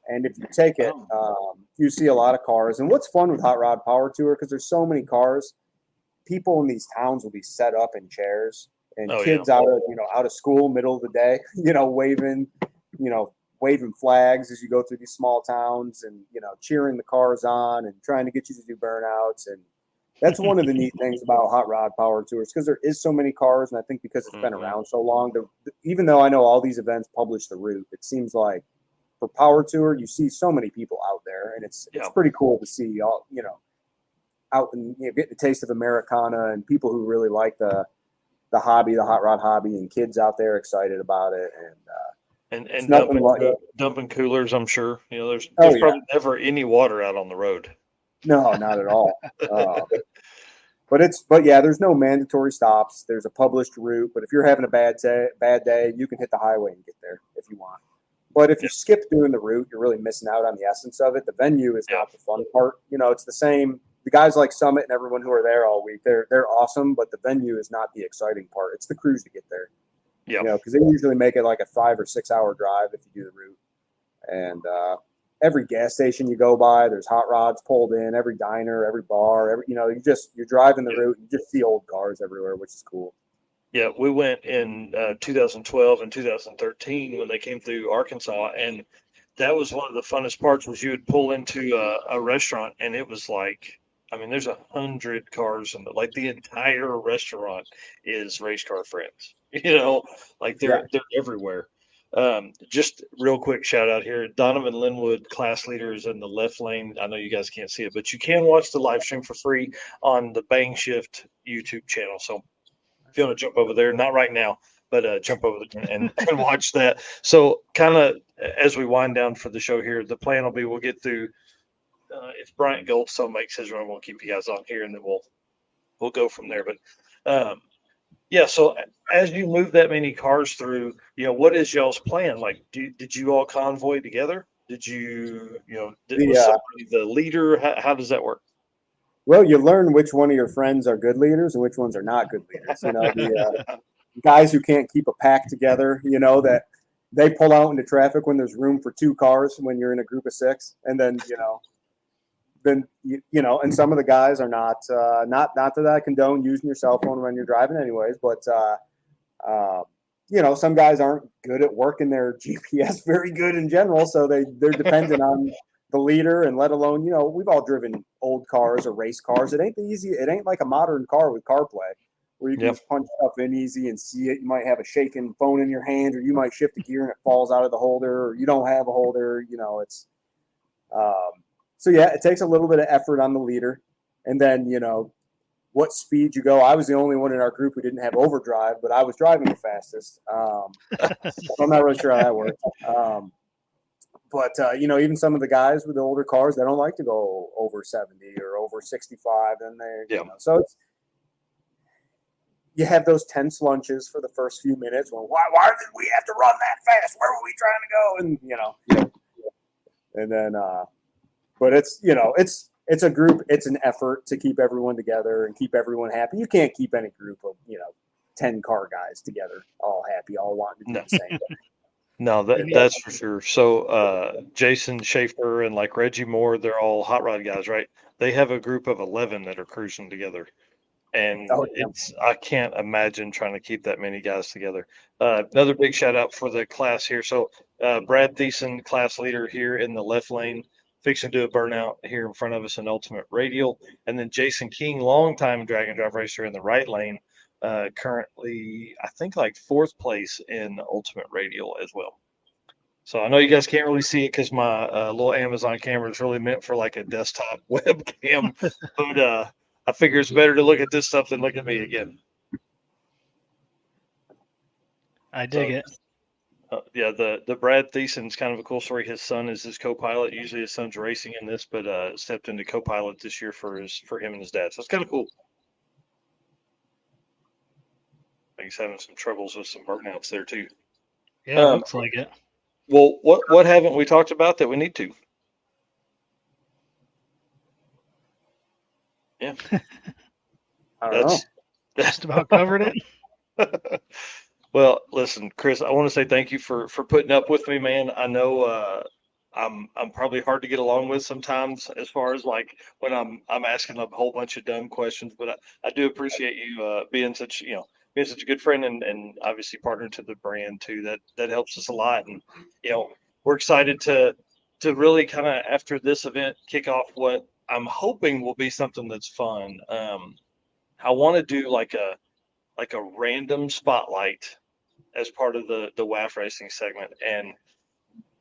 Speaker 5: And if you take it, you see a lot of cars. And what's fun with Hot Rod Power Tour, because there's so many cars, people in these towns will be set up in chairs, and kids out of school, middle of the day, waving flags as you go through these small towns, and cheering the cars on and trying to get you to do burnouts. And that's one of the neat things about Hot Rod Power Tours, because there is so many cars, and I think because it's been around so long, even though I know all these events publish the route, it seems like for Power Tour you see so many people out there, and it's pretty cool to see all out and get the taste of Americana, and people who really like the hobby, the hot rod hobby, and kids out there excited about it,
Speaker 1: and dumping coolers. I'm sure there's probably never any water out on the road.
Speaker 5: No, not at all. But there's no mandatory stops. There's a published route, but if you're having a bad day, you can hit the highway and get there if you want. But if you skip doing the route, you're really missing out on the essence of it. The venue is not the fun part. It's the same. The guys like Summit and everyone who are there all week, they're awesome, but the venue is not the exciting part. It's the cruise to get there. Yeah. Because they usually make it like a 5 or 6 hour drive if you do the route. And every gas station you go by, there's hot rods pulled in. Every diner, every bar, you're driving the route. You just see old cars everywhere, which is cool.
Speaker 1: Yeah, we went in 2012 and 2013 when they came through Arkansas, and that was one of the funnest parts. Was you would pull into a restaurant, and it was like, there's 100 cars, and like the entire restaurant is race car friends. Like they're everywhere. Just real quick shout out here, Donovan Linwood, class leaders in the left lane. I know you guys can't see it, but you can watch the live stream for free on the Bang Shift YouTube channel. So if you want to jump over there, not right now, but jump over there and watch that. So kind of as we wind down for the show here, the plan will be we'll get through. If Bryant Goldstone makes his run, we'll keep you guys on here, and then we'll go from there. But so as you move that many cars through, what is y'all's plan? Like, did you all convoy together? Did you was somebody the leader? How does that work?
Speaker 5: Well, you learn which one of your friends are good leaders and which ones are not good leaders. The guys who can't keep a pack together, that they pull out into traffic when there's room for 2 cars when you're in a group of 6, and then and some of the guys are not that I condone using your cell phone when you're driving anyways, but some guys aren't good at working their GPS very good in general, so they're dependent on the leader, and let alone, we've all driven old cars or race cars. It ain't like a modern car with CarPlay where you can just punch stuff in easy and see it. You might have a shaking phone in your hand, or you might shift a gear and it falls out of the holder, or you don't have a holder. It's so yeah, it takes a little bit of effort on the leader, and then what speed you go. I was the only one in our group who didn't have overdrive, but I was driving the fastest. So I'm not really sure how that worked. But even some of the guys with the older cars, they don't like to go over 70 or over 65, and so you have those tense lunches for the first few minutes. Well, why did we have to run that fast? Where were we trying to go? And then but it's a group. It's an effort to keep everyone together and keep everyone happy. You can't keep any group of 10 car guys together all happy, all wanting to do the same thing.
Speaker 1: No, that's for sure. So Jason Schaefer and like Reggie Moore, they're all hot rod guys, right? They have a group of 11 that are cruising together. And I can't imagine trying to keep that many guys together. Another big shout out for the class here. So Brad Thiessen, class leader here in the left lane, fixing to do a burnout here in front of us in Ultimate Radial. And then Jason King, longtime drag and drive racer in the right lane, currently, I think, like 4th place in Ultimate Radial as well. So I know you guys can't really see it because my little Amazon camera is really meant for like a desktop webcam, but I figure it's better to look at this stuff than look at me again.
Speaker 2: I dig it.
Speaker 1: Yeah, the Brad Thiessen's kind of a cool story. His son is his co-pilot. Usually his son's racing in this, but stepped into co-pilot this year for him and his dad. So it's kind of cool. He's having some troubles with some burnouts there too.
Speaker 2: Yeah, looks like it.
Speaker 1: Well, what haven't we talked about that we need to? Yeah.
Speaker 5: I don't know.
Speaker 2: Just about covered it.
Speaker 1: Well, listen, Chris, I want to say thank you for putting up with me, man. I know I'm probably hard to get along with sometimes as far as like when I'm asking a whole bunch of dumb questions, but I do appreciate you being such a good friend and obviously partner to the brand too. That helps us a lot, and we're excited to really kind of after this event kick off what I'm hoping will be something that's fun. I want to do like a random spotlight as part of the WAF racing segment. And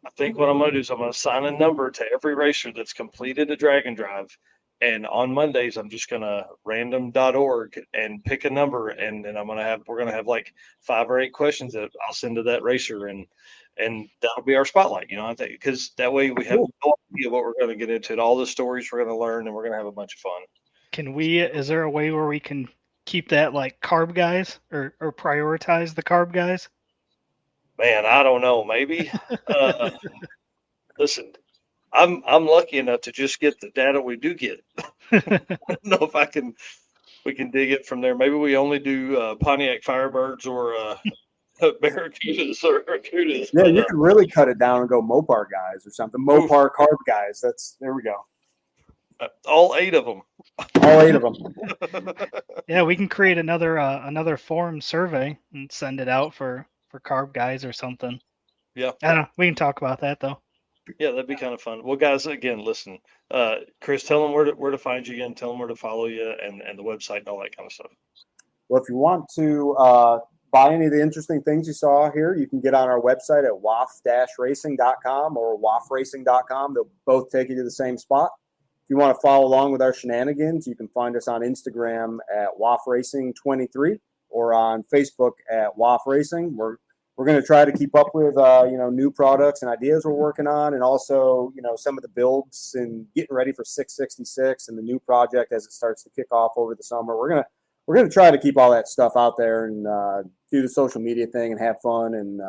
Speaker 1: I think what I'm going to do is I'm going to assign a number to every racer that's completed a drag and drive. And on Mondays, I'm just going to random.org and pick a number. And then we're going to have like 5 or 8 questions that I'll send to that racer. And that'll be our spotlight, I think, because that way we have no idea what we're going to get into, all the stories we're going to learn, and we're going to have a bunch of fun.
Speaker 2: Is there a way where we can keep that like carb guys or prioritize the carb guys?
Speaker 1: Man, I don't know. Maybe. Listen, I'm lucky enough to just get the data we do get. I don't know if we can dig it from there. Maybe we only do Pontiac Firebirds or Barracudas or Barracudas.
Speaker 5: Yeah, you can really cut it down and go Mopar guys or something. Mopar carb guys. There we go.
Speaker 1: All 8 of them.
Speaker 5: All 8 of them.
Speaker 2: Yeah, we can create another forum survey and send it out for carb guys or something.
Speaker 1: Yeah.
Speaker 2: I don't know. We can talk about that though.
Speaker 1: Yeah, that'd be kind of fun. Well, guys, again, listen, Chris, tell them where to find you again. Tell them where to follow you and the website and all that kind of stuff.
Speaker 5: Well, if you want to buy any of the interesting things you saw here, you can get on our website at waf-racing.com or wafracing.com. They'll both take you to the same spot. If you want to follow along with our shenanigans, you can find us on Instagram at wafracing23 or on Facebook at wafracing. We're going to try to keep up with new products and ideas we're working on, and also some of the builds and getting ready for 666 and the new project as it starts to kick off over the summer. We're gonna try to keep all that stuff out there and do the social media thing and have fun and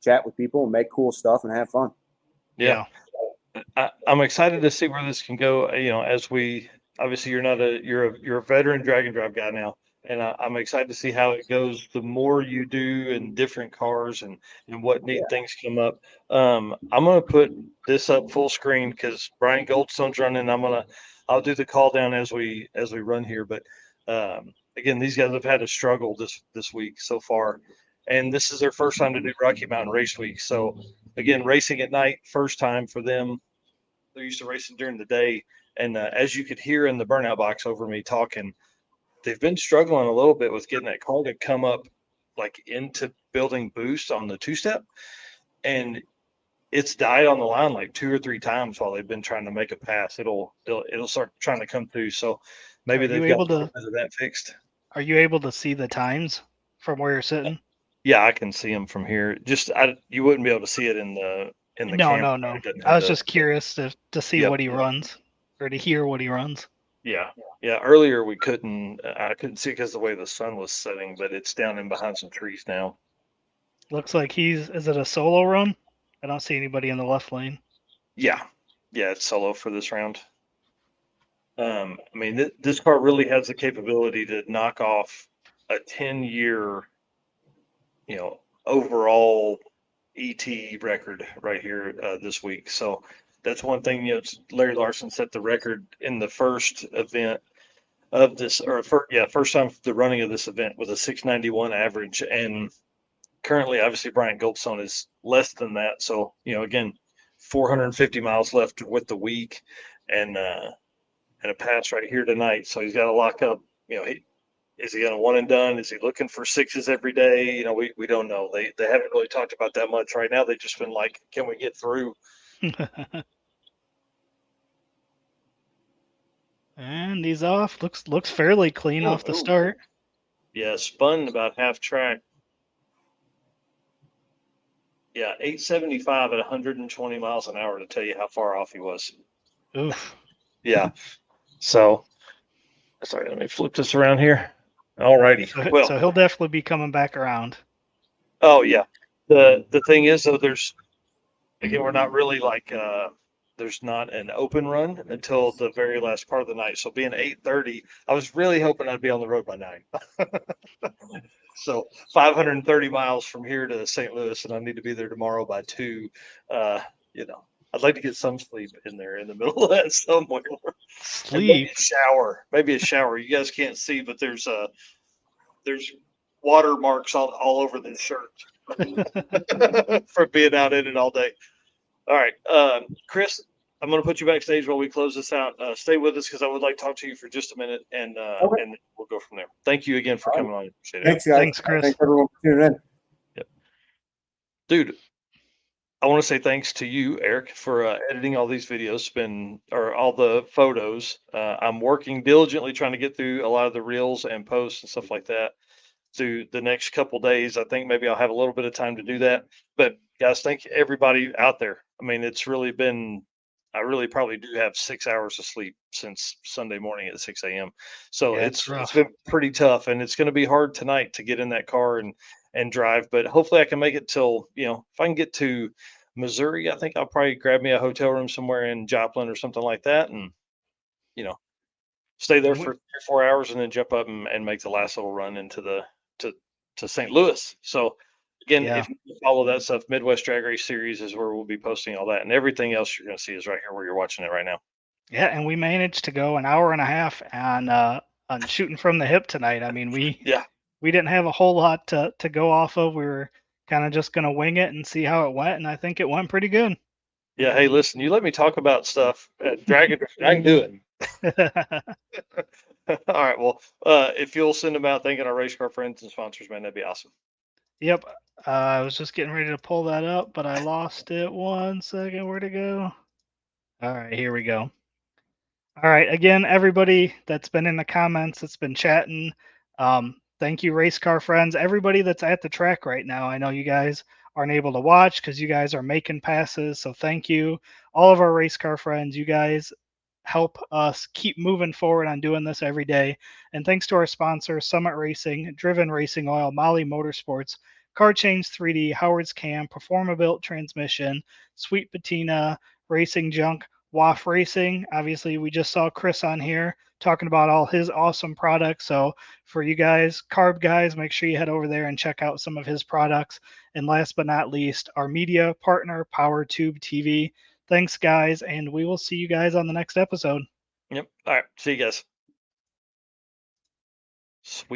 Speaker 5: chat with people and make cool stuff and have fun.
Speaker 1: Yeah. I'm excited to see where this can go. As we obviously you're a veteran drag and drive guy now. and I'm excited to see how it goes. The more you do in different cars and what neat things come up. I'm gonna put this up full screen because Brian Goldstone's running. I'll do the call down as we run here. But again, these guys have had a struggle this week so far, and this is their first time to do Rocky Mountain Race Week. So again, racing at night, first time for them. They're used to racing during the day, and as you could hear in the burnout box over me talking, they've been struggling a little bit with getting that car to come up like into building boost on the two-step, and it's died on the line like 2 or 3 times while they've been trying to make a pass. It'll start trying to come through. So maybe
Speaker 2: Are you
Speaker 1: they've got
Speaker 2: able
Speaker 1: a little
Speaker 2: to
Speaker 1: bit of that fixed.
Speaker 2: Are you able to see the times from where you're sitting?
Speaker 1: Yeah, I can see them from here. You wouldn't be able to see it in the
Speaker 2: No,
Speaker 1: camera.
Speaker 2: no.
Speaker 1: It doesn't
Speaker 2: I
Speaker 1: have
Speaker 2: was just curious to see
Speaker 1: Yep.
Speaker 2: what he runs or to hear what he runs.
Speaker 1: Yeah. Earlier I couldn't see because the way the sun was setting, but it's down in behind some trees now.
Speaker 2: Looks like is it a solo run? I don't see anybody in the left lane.
Speaker 1: Yeah, it's solo for this round. I mean, this car really has the capability to knock off a 10-year, overall ET record right here this week. So that's one thing. Larry Larson set the record in the first event of this, first time the running of this event with a 691 average, and currently, obviously, Brian Goldstone is less than that. So again, 450 miles left with the week, and a pass right here tonight. So he's got to lock up. Is he going to one and done? Is he looking for sixes every day? We don't know. They haven't really talked about that much right now. They've just been like, can we get through?
Speaker 2: And he's off. Looks fairly clean off the start.
Speaker 1: Yeah, spun about half track. Yeah, 875 at 120 miles an hour to tell you how far off he was.
Speaker 2: Oof.
Speaker 1: Yeah. So, sorry, let me flip this around here. All righty.
Speaker 2: So he'll definitely be coming back around.
Speaker 1: Oh yeah. The thing is though, we're not really like there's not an open run until the very last part of the night. So being 8:30, I was really hoping I'd be on the road by 9. So 530 miles from here to St. Louis, and I need to be there tomorrow by 2. I'd like to get some sleep in there in the middle of that somewhere.
Speaker 2: Sleep.
Speaker 1: Maybe a shower. You guys can't see, but there's water marks all over this shirt for being out in it all day. All right, Chris, I'm going to put you backstage while we close this out. Stay with us because I would like to talk to you for just a minute, and we'll go from there. Thank you again for coming on. Appreciate it.
Speaker 5: Thanks, guys.
Speaker 2: Thanks, Chris.
Speaker 5: Thanks, everyone, for tuning in.
Speaker 1: Yep. Dude, I want to say thanks to you, Eric, for editing all these videos, all the photos. I'm working diligently trying to get through a lot of the reels and posts and stuff like that through the next couple days. I think maybe I'll have a little bit of time to do that. But guys, thank everybody out there. I mean, it's really been, I really probably do have 6 hours of sleep since Sunday morning at 6 a.m. So
Speaker 2: Yeah,
Speaker 1: it's
Speaker 2: rough.
Speaker 1: been pretty tough, and it's going to be hard tonight to get in that car and drive. But hopefully I can make it till, if I can get to Missouri, I think I'll probably grab me a hotel room somewhere in Joplin or something like that, and stay there for 3 or 4 hours, and then jump up and make the last little run into to St. Louis. So again, if you follow that stuff, Midwest Drag Race Series is where we'll be posting all that, and everything else you're going to see is right here where you're watching it right now.
Speaker 2: Yeah, and we managed to go an hour and a half on shooting from the hip tonight. I mean, we didn't have a whole lot to go off of. We were kind of just going to wing it and see how it went, and I think it went pretty good.
Speaker 1: Yeah, hey, listen, you let me talk about stuff. Dragon, I can do it. All right, well, if you'll send them out thanking our race car friends and sponsors, man, that'd be awesome.
Speaker 2: Yep, I was just getting ready to pull that up, but I lost it. 1 second, where'd it go? All right, here we go. All right, again, everybody that's been in the comments, that's been chatting, thank you, race car friends. Everybody that's at the track right now, I know you guys aren't able to watch because you guys are making passes, so thank you. All of our race car friends, you guys help us keep moving forward on doing this every day. And thanks to our sponsors, Summit Racing, Driven Racing Oil, Molly Motorsports, Car Change 3D, Howard's Cam, Performabuilt Transmission, Sweet Patina, Racing Junk, WAF Racing. Obviously, we just saw Chris on here talking about all his awesome products. So for you guys, carb guys, make sure you head over there and check out some of his products. And last but not least, our media partner, PowerTube TV. Thanks, guys, and we will see you guys on the next episode.
Speaker 1: Yep. All right. See you guys. Sweet.